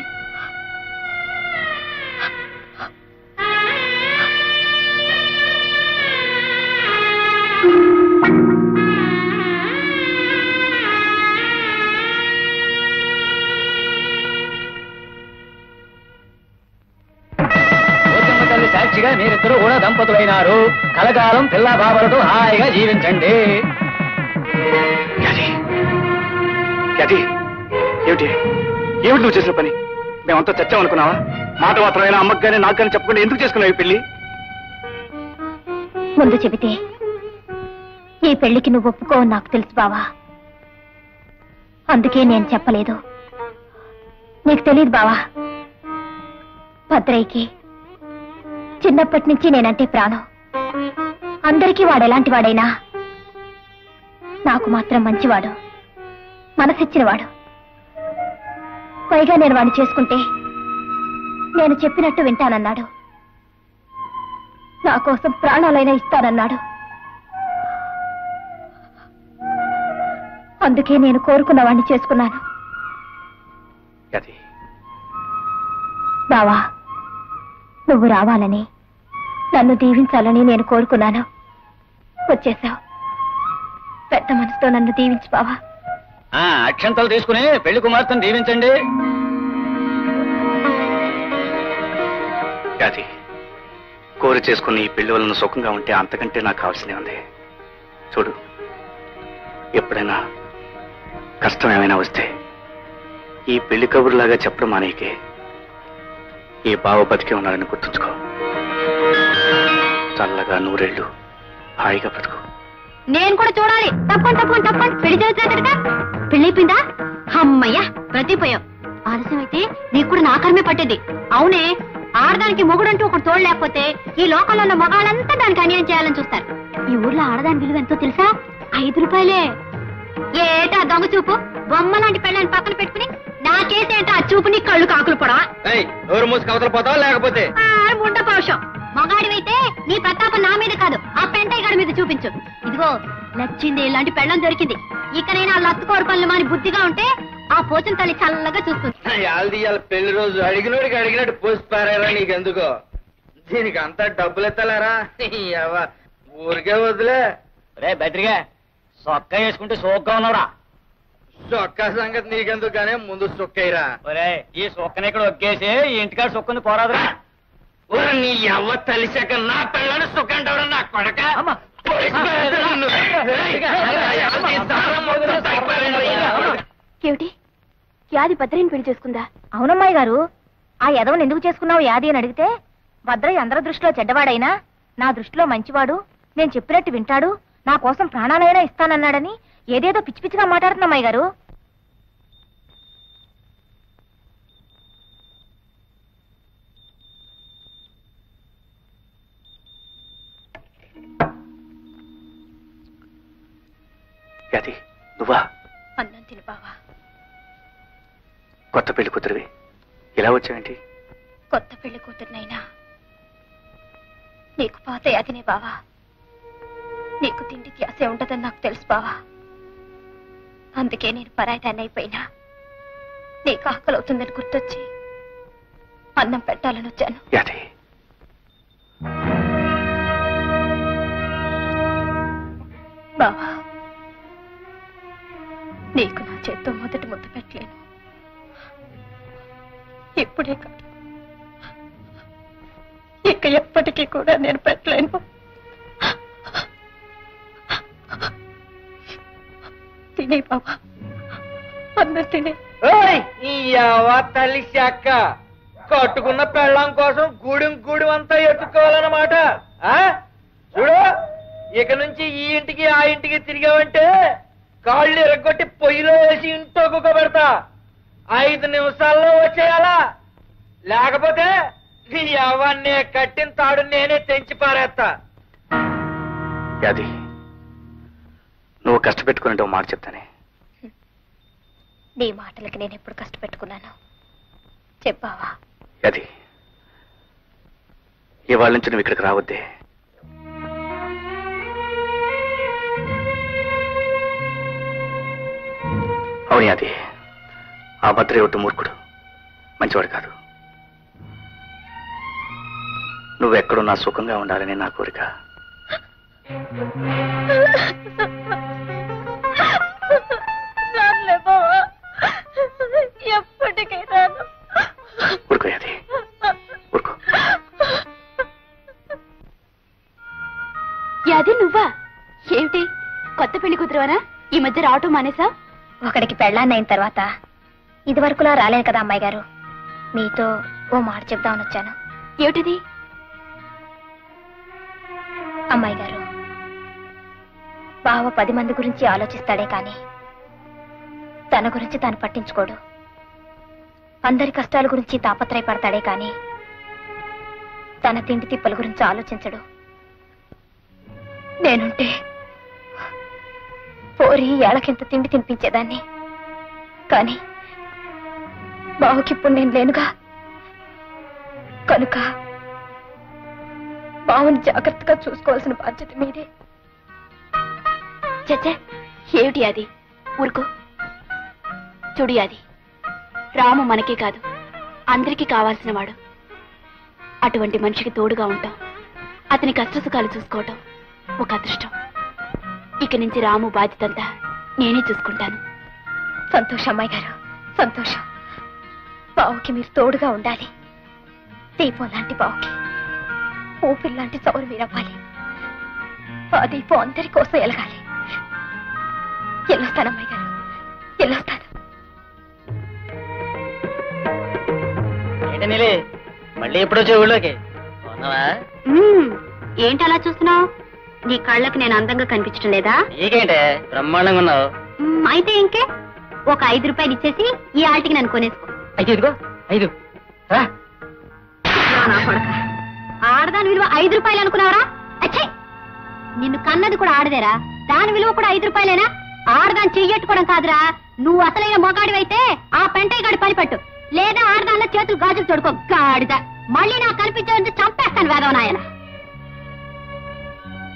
సాక్షిగా మీరిద్దరూ కూడా దంపతులైనారు. కలకాలం పిల్ల బాబలతో హాయిగా జీవించండి. ఏమిటి ఏమిటి నువ్వు చేసిన పని? మేమంతా చచ్చామనుకున్నావా? మాట మాత్రమైనా అమ్మకు కానీ నాకు కానీ చెప్పకుండా ఎందుకు చేసుకున్నావు ఈ పెళ్లి? ముందు చెబితే ఈ పెళ్లికి నువ్వు ఒప్పుకోవని నాకు తెలుసు బావా, అందుకే నేను చెప్పలేదు. నీకు తెలియదు బావా, భద్రయ్యకి చిన్నప్పటి నుంచి నేనంటే ప్రాణం. అందరికీ వాడు ఎలాంటి వాడైనా నాకు మాత్రం మంచివాడు, మనసిచ్చినవాడు. పైగా నేను వాడిని చేసుకుంటే నేను చెప్పినట్టు వింటానన్నాడు. నా కోసం ప్రాణాలైనా ఇస్తానన్నాడు. అందుకే నేను కోరుకున్న వాడిని చేసుకున్నాను. బావా, నువ్వు రావాలని నన్ను దీవించాలని నేను కోరుకున్నాను. వచ్చేసావు. పెద్ద మనసుతో నన్ను దీవించు బావా. అక్షంతలు తీసుకుని పెళ్లి కుమార్తెను దీవించండి. అది కోరి చేసుకుని ఈ పెళ్లి వలన సుఖంగా ఉంటే అంతకంటే నాకు కావాల్సిందే ఉంది. చూడు, ఎప్పుడైనా కష్టం ఏమైనా వస్తే ఈ పెళ్లి కబురులాగా చెప్పడం మానేకే. ఈ బావ బతికే ఉన్నాడని గుర్తుంచుకో. చల్లగా నూరేళ్లు హాయిగా బ్రతుకు. నేను కూడా చూడాలి. తప్పని పెళ్లి చేసేదట. పెళ్ళైపోయిందా? అమ్మయ్యా, బ్రతిపోయావు. ఆలస్యం అయితే నీకు కూడా నాకరమే పట్టేది. అవునే, ఆడదానికి మొగుడంటూ ఒకటి తోడు లేకపోతే ఈ లోకంలో ఉన్న మగాళ్ళంతా దానికి అన్యాయం చేయాలని చూస్తారు. ఈ ఊర్లో ఆడదాని విలువ ఎంతో తెలుసా? 5 రూపాయలే. ఏటా దొంగ చూపు? బొమ్మ లాంటి పెళ్ళని పక్కన పెట్టుకుని నా చేసేంట ఆ చూపుని కళ్ళు కాకులు పొడవా? నోరు మూసి కవతలు పోతావా? లేకపోతే ముండ పౌషం. మగాడివైతే నీ ప్రతాపం నా మీద కాదు, ఆ పెంటయ్య గారి మీద చూపించు. ఇదిగో నచ్చింది, ఇలాంటి పెళ్ళం దొరికింది. ఇకనైనా లత్తుకోరు పనులు మాని బుద్ధిగా ఉంటే ఆ పోచం తల్లి చల్లగా చూస్తుంది. ఇవాళ పెళ్లి రోజు అడిగినోడికి అడిగినట్టు పోసిపారా నీకెందుకో? దీనికి అంతా డబ్బులు ఎత్తలేరా? ఊరికే వదిలే. రే బెటరిగా సొక్క వేసుకుంటే సోక్గా ఉన్నావురా. సొక్క సంగతి నీకెందుకు కానీ ముందు సొక్కయ్యరా. ఒరే ఈ సొక్కని ఇక్కడ ఒక్కేసి ఇంటికాడ సొక్కుంది పోరాదురా. నీ ఎవ్వ తలిసాక నా పిల్లని సుఖంటాడు నా కొడక. ఏమిటి యాది భద్రని పెళ్లి చేసుకుందా? అవునమ్మాయి గారు, ఆ యదవని ఎందుకు చేసుకున్నావు యాది అని అడిగితే, భద్రయ్య అందరి దృష్టిలో చెడ్డవాడైనా నా దృష్టిలో మంచివాడు, నేను చెప్పినట్టు వింటాడు, నా కోసం ప్రాణాలైనా ఇస్తానన్నాడని ఏదేదో పిచ్చి పిచ్చిగా మాట్లాడుతున్నామ్మాయి గారు. నువ్వా? అన్నం తిని బావా. కొత్త పెళ్లి కూతురివి, ఇలా వచ్చావేంటి? కొత్త పెళ్లి కూతురునైనా నీకు పాత యాదినే బావా. నీకు తిండికి ఆశ ఉండదని నాకు తెలుసు బావా. అందుకే నేను పరాయిదాన్ని అయిపోయినా నీకు ఆకలి అవుతుందని గుర్తొచ్చి అన్నం పెట్టాలని వచ్చాను. బావా, నీకు నా చేత్తో మొదటి ముద్దు పెట్టలేను. ఇప్పుడే కాదు, ఇక ఎప్పటికీ కూడా నేను పెట్టలేను. తినే బాబా, అన్న తినే. తల్లి శాఖ కట్టుకున్న పెళ్ళం కోసం గూడెం అంతా ఎత్తుకోవాలన్నమాట. చూడు, ఇక నుంచి ఈ ఇంటికి ఆ ఇంటికి తిరిగావంటే కాళ్ళు ఎరగొట్టి పొయ్యిలో వేసి ఇంట్లో కుక్కబెడతా. 5 నిమిషాల్లో వచ్చేయాలా, లేకపోతే నీ ఎవన్నే కట్టిన తాడు నేనే తెంచి పారేస్తా. యాది, నువ్వు కష్టపెట్టుకునే మాట చెప్తానే. నీ మాటలకి నేను ఎప్పుడు కష్టపెట్టుకున్నాను చెప్పావా? యాది, ఇవాళ నుంచి నువ్వు ఇక్కడికి రావద్దే. అవును యాది, ఆ భద్రయ్య మూర్ఖుడు, మంచివాడు కాదు. నువ్వెక్కడున్నా సుఖంగా ఉండాలని నా కోరిక. ఎప్పటికీ రాను. ఊరుకో యాది, ఊరుకో. యాది, నువ్వా? ఏమిటి కొత్త పెళ్లి కూతురువనా? ఈ మధ్య రావటం మానేసా? ఒకడికి పెళ్ళాన్నైన తర్వాత ఇదివరకులా రాలేను కదా అమ్మాయి గారు. మీతో ఓ మాట చెప్దామని వచ్చాను. ఏమిటిది? అమ్మాయి గారు, బావ 10 మంది గురించి ఆలోచిస్తాడే కాని తన గురించి తాను పట్టించుకోడు. అందరి కష్టాల గురించి తాపత్రయపడతాడే కాని తన తిండి తిప్పల గురించి ఆలోచించడు. నేనుంటే పోరి ఏళ్ళకింత తిండి తినిపించేదాన్ని. కానీ బావుకిప్పుడు నేను లేనుగా, కనుక బావుని జాగ్రత్తగా చూసుకోవాల్సిన బాధ్యత మీదే. చచ్చే, ఏమిటి అది? ఊరుకో. చూడు అది, రాము మనకే కాదు అందరికీ కావాల్సిన వాడు. అటువంటి మనిషికి తోడుగా ఉంటాం, అతని కష్టసుఖాలు చూసుకోవటం ఒక అదృష్టం. ఇక నుంచి రాము బాధ్యతంతా నేనే చూసుకుంటాను. సంతోషం అమ్మాయి గారు, సంతోషం. బావుకి మీరు తోడుగా ఉండాలి. దీపం లాంటి బావుకి ఊపిరి లాంటి సౌరు మీరవ్వాలి. ఆ దీపం అందరి కోసం ఎలగాలి. వెళ్ళొస్తాను అమ్మాయి గారు, వెళ్ళొస్తాను. ఏంటని మళ్ళీ ఎప్పుడో చెవులోకి ఏంటి అలా చూస్తున్నావు? నీ కళ్ళకి నేను అందంగా కనిపించడం లేదా? నీకేంటే బ్రహ్మాండంగా ఉన్నావు. అయితే ఇంకే ఒక 5 రూపాయలు ఇచ్చేసి ఈ ఆల్టికి నన్ను కొనేసుకో. అయితే ఇదిగో 5 రా. నా కొడక, ఆడదాని విలువ 5 రూపాయలు అనుకున్నావరా? అచ్చే, నిన్ను కన్నది కూడా ఆడదేరా, దాని విలువ కూడా 5 రూపాయలేనా? ఆడదాన్ని చెయ్యట్టుకోవడం కాదురా, నువ్వు అసలైన మొగాడివైతే ఆ పెంటయ్య గాడి పనిపట్టు, లేదా ఆడదానిలో చేతులు గాజులు తొడుకో. గాడిద, మళ్ళీ నాకు కనిపించే చంపేస్తాను వేదవనాయన.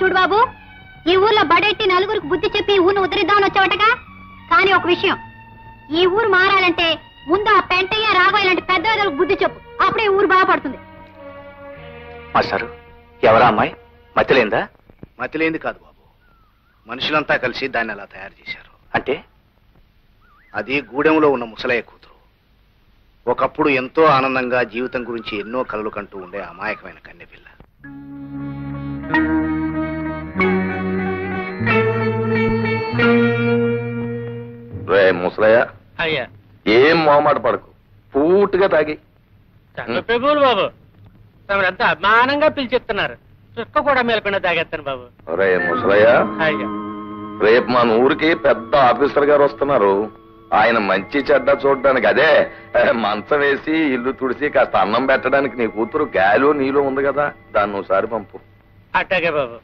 చూడు బాబు, ఈ ఊర్లో బడెట్టి నలుగురికి బుద్ధి చెప్పి ఈ ఊరిని ఉద్ధరిద్దామని వచ్చావటగా. కానీ ఒక విషయం, ఈ ఊరు మారాలంటే ముందు ఆ పెంటయ్య రాఘవ ఇలాంటి పెద్ద బుద్ధి చెప్పు, అప్పుడే ఊరు బాగుపడుతుంది. మాస్టారు, ఎవరా అమ్మాయి? మతిలేందా? మతిలేంది కాదు బాబు, మనుషులంతా కలిసి దాన్ని అలా తయారు చేశారు. అంటే అది గూడెంలో ఉన్న ముసలయ్య కూతురు. ఒకప్పుడు ఎంతో ఆనందంగా జీవితం గురించి ఎన్నో కలలు కంటూ ఉండే అమాయకమైన కన్నెపిల్ల. రే ముసలయ్య, అయ్యా ఏం మొహమాట పడకు, పూర్తిగా తాగి. పెగులు బాబు, తమరంతా అభిమానంగా పిలిచిస్తున్నారు. చుక్క కూడా మేలకుండా తాగేస్తాను బాబు. రే ముసలయ్య, అయ్యా రేపు మన ఊరికి పెద్ద ఆఫీసర్ గారు వస్తున్నారు. ఆయన మంచి చెడ్డ చూడడానికి, అదే మంచం వేసి ఇల్లు తుడిసి కాస్త అన్నం పెట్టడానికి నీ కూతురు గాలో నీలో ఉంది కదా, దాన్ని ఒకసారి పంపు. అట్టాగే బాబు.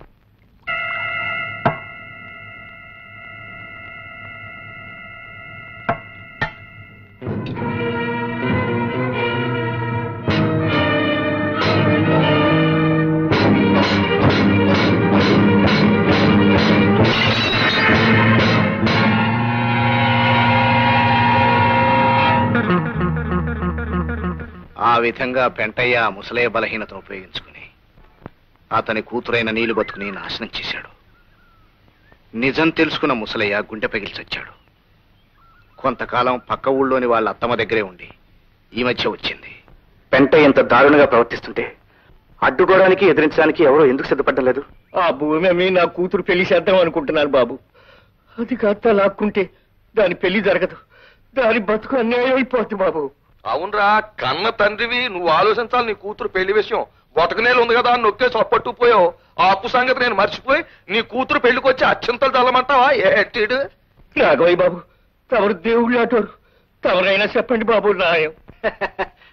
ఆ విధంగా పెంటయ్య ముసలయ్య బలహీనతను ఉపయోగించుకుని అతని కూతురైన నీళ్లు బతుకుని నాశనం చేశాడు. నిజం తెలుసుకున్న ముసలయ్య గుండె పగిలి చచ్చాడు. కొంతకాలం పక్క ఊళ్ళోని వాళ్ళ అత్తమ్మ దగ్గరే ఉండి ఈ మధ్య వచ్చింది. పెంట ఇంత దారుణంగా ప్రవర్తిస్తుంటే అడ్డుకోవడానికి ఎదిరించడానికి ఎవరో ఎందుకు సిద్ధపడ్డం లేదు? ఆ భూమి అమ్మి నా కూతురు పెళ్లి చేద్దాం అనుకుంటున్నాను బాబు. అది కాస్త లాక్కుంటే దాని పెళ్లి జరగదు, దాని బతుకు అన్యాయం అయిపోద్ది బాబు. అవునరా, కన్న తండ్రివి, నువ్వు ఆలోచించాలి. నీ కూతురు పెళ్లి విషయం బొటకనేలు ఉంది కదా అని నొక్కేసి అప్పట్టుకుపోయావు. ఆ అప్పు సంగతి నేను మర్చిపోయి నీ కూతురు పెళ్లికి వచ్చి అత్యంతలు చల్లమంటావా? ఏటీడు రాఘవయ్య బాబు, తమరు దేవుళ్ళు అటోరు, తమరైనా చెప్పండి బాబు న్యాయం.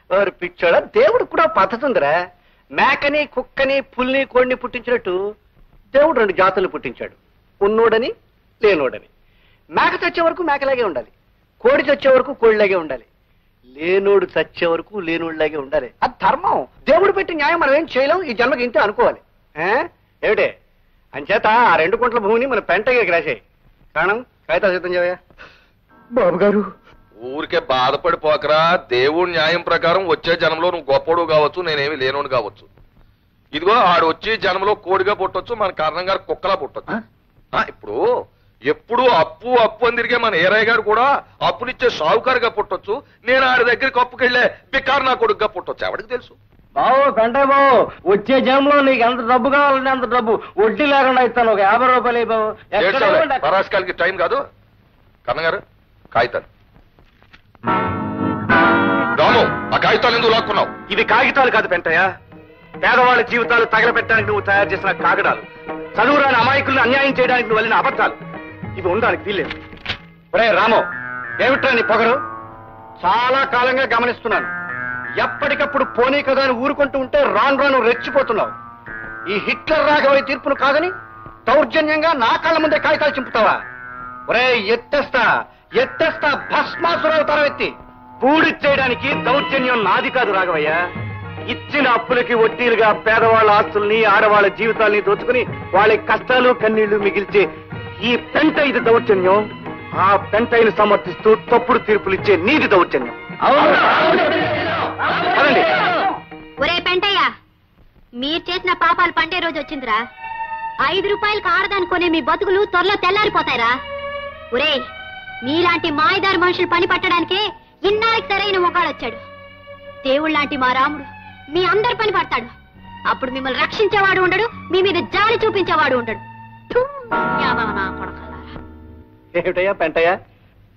వారు పిచ్చోడా, దేవుడు కూడా పద్ధతి ఉందిరా. మేకని కుక్కని పుల్ని కోడిని పుట్టించినట్టు దేవుడు 2 జాతులు పుట్టించాడు, ఉన్నోడని లేనోడని. మేక చచ్చే వరకు మేకలాగే ఉండాలి, కోడి చచ్చే వరకు కోడిలాగే ఉండాలి, లేనోడు చచ్చే వరకు లేనోడిలాగే ఉండాలి. అది ధర్మం. దేవుడు పెట్టి న్యాయం మనం ఏం చేయలేం, ఈ జన్మకి ఇంతే అనుకోవాలి. ఏమిటే అంచేత ఆ 2 గుంటల భూమిని మన పెంటకి రాసేయి. కారణం కాగితాలు సిద్ధం చేయవయ్యా. బాబు గారు, ఊరికే బాధపడిపోకరా. దేవుడి న్యాయం ప్రకారం వచ్చే జనంలో నువ్వు గొప్పడు కావచ్చు, నేనేమి లేనోడు కావచ్చు. ఇదిగో ఆడు వచ్చి జనంలో కోడిగా పుట్టొచ్చు, మన కారణం గారు కుక్కలా పుట్టొచ్చు. ఇప్పుడు ఎప్పుడు అప్పు అప్పు అని తిరిగే మన ఏరయ్య గారు కూడా అప్పునిచ్చే సావుకారుగా పుట్టొచ్చు. నేను ఆడి దగ్గరికి అప్పుకెళ్లే బికారు నా కొడుకుగా పుట్టొచ్చు. ఎవరికి తెలుసు? బాబు పెంటయ్య బాబు, వచ్చే జనంలో నీకు ఎంత డబ్బు కావాలంటే అంత డబ్బు వడ్డీ లేకుండా ఇస్తాను. ఒక 50 రూపాయలు బాబు. పరాస్కాలకి టైం కాదు. కన్నగారు కాగితాలు. రాము, ఆ కాగితాలు ఎందుకు లాక్కున్నావు? ఇవి కాగితాలు కాదు పెంటయ్య, పేదవాళ్ళ జీవితాలు తగలబెట్టడానికి నువ్వు తయారు చేసిన కాగడాలు, చదువురాని అమాయకులను అన్యాయం చేయడానికి నువ్వు వెళ్ళిన అబద్ధాలు. ఇవి ఉండడానికి వీల్లేదు. ఒరే రామో, ఏమిట్రా నీ పొగరు? చాలా కాలంగా గమనిస్తున్నాను. ఎప్పటికప్పుడు పోనీ కదా అని ఊరుకుంటూ ఉంటే రాను రాను రెచ్చిపోతున్నావు. ఈ హిట్లర్ రాఘవయ్య తీర్పును కాదని దౌర్జన్యంగా నా కళ్ళ ముందే కాగితాలు చింపుతావా? ఒరే ఎత్తేస్తా ఎత్తేస్తా, భస్మాసురవుతారా ఎత్తి. పూడి చేయడానికి దౌర్జన్యం నాది కాదు రాఘవయ్య. ఇచ్చిన అప్పులకి వడ్డీలుగా పేదవాళ్ళ ఆస్తుల్ని ఆడవాళ్ళ జీవితాల్ని దోచుకుని వాళ్ళ కష్టాలు కన్నీళ్లు మిగిల్చే ఈ పెంట ఇది దౌర్జన్యం. ఆ పెంటైని సమర్థిస్తూ తప్పుడు తీర్పులు ఇచ్చే నీది దౌర్జన్యం. ఒరే పెంటయ్య, మీరు చేసిన పాపాలు పండే రోజు వచ్చిందిరా. 5 రూపాయలు కారదనుకునే మీ బతుకులు త్వరలో తెల్లారిపోతాయిరా. ఒరే, మీలాంటి మాయదారి మనుషులు పని పట్టడానికే ఇన్నాళ్ళకి సరైన మొగాడొచ్చాడు. దేవుళ్ళలాంటి మా రాముడు మీ అందరి పని పడతాడు. అప్పుడు మిమ్మల్ని రక్షించేవాడు ఉండడు, మీ మీద జాలి చూపించేవాడు ఉండడు. ఏమిటయ్యా పెంటయ్య,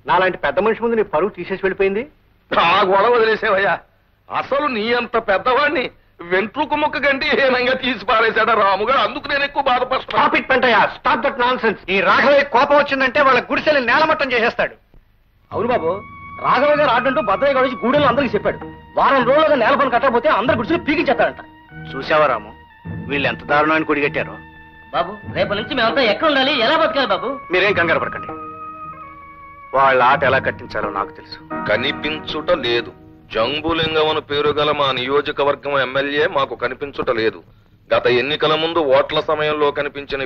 నాలాంటి పెద్ద మనిషి ముందు నీ పరువు తీసేసి వెళ్ళిపోయింది. ఆ గొడవ వదిలేసేవయ్యా. అసలు నీ అంత పెద్దవాడిని వెంట్రుకు ముక్క గంటి హీనంగా తీసి పారేశాడా రాముగారు. అందుకు నేను ఎక్కువ బాధపడుతున్నా. Stop it Pentayya, stop that nonsense. ఈ రాఘవయ్య కోపం వచ్చిందంటే వాళ్ళ గుడిసెల్ని నేలమట్టం చేసేస్తాడు. అవును బాబు, రాఘవయ్య గారు ఆడంటూ భద్రయ్య గారు గూడెల్లో అందరికి చెప్పాడు. వారం రోజులుగా నేల పని కట్టకపోతే అందరు గుడిసెలు పీకించేస్తాడంట. చూసావా రాము, వీళ్ళు ఎంత దారుణాన్ని కొడిగట్టారో. బాబు, రేపటి నుంచి మేమంతా ఎక్కడ ఉండాలి, ఎలా బతకాలి బాబు? మీరేం కంగారు పడకండి, వాళ్ళ ఆట ఎలా కట్టించాలో నాకు తెలుసు. కనిపించుట లేదు. జంబులింగం అని పేరు గల మా నియోజకవర్గం ఎమ్మెల్యే మాకు కనిపించుట లేదు. గత ఎన్నికల ముందు ఓట్ల సమయంలో కనిపించిన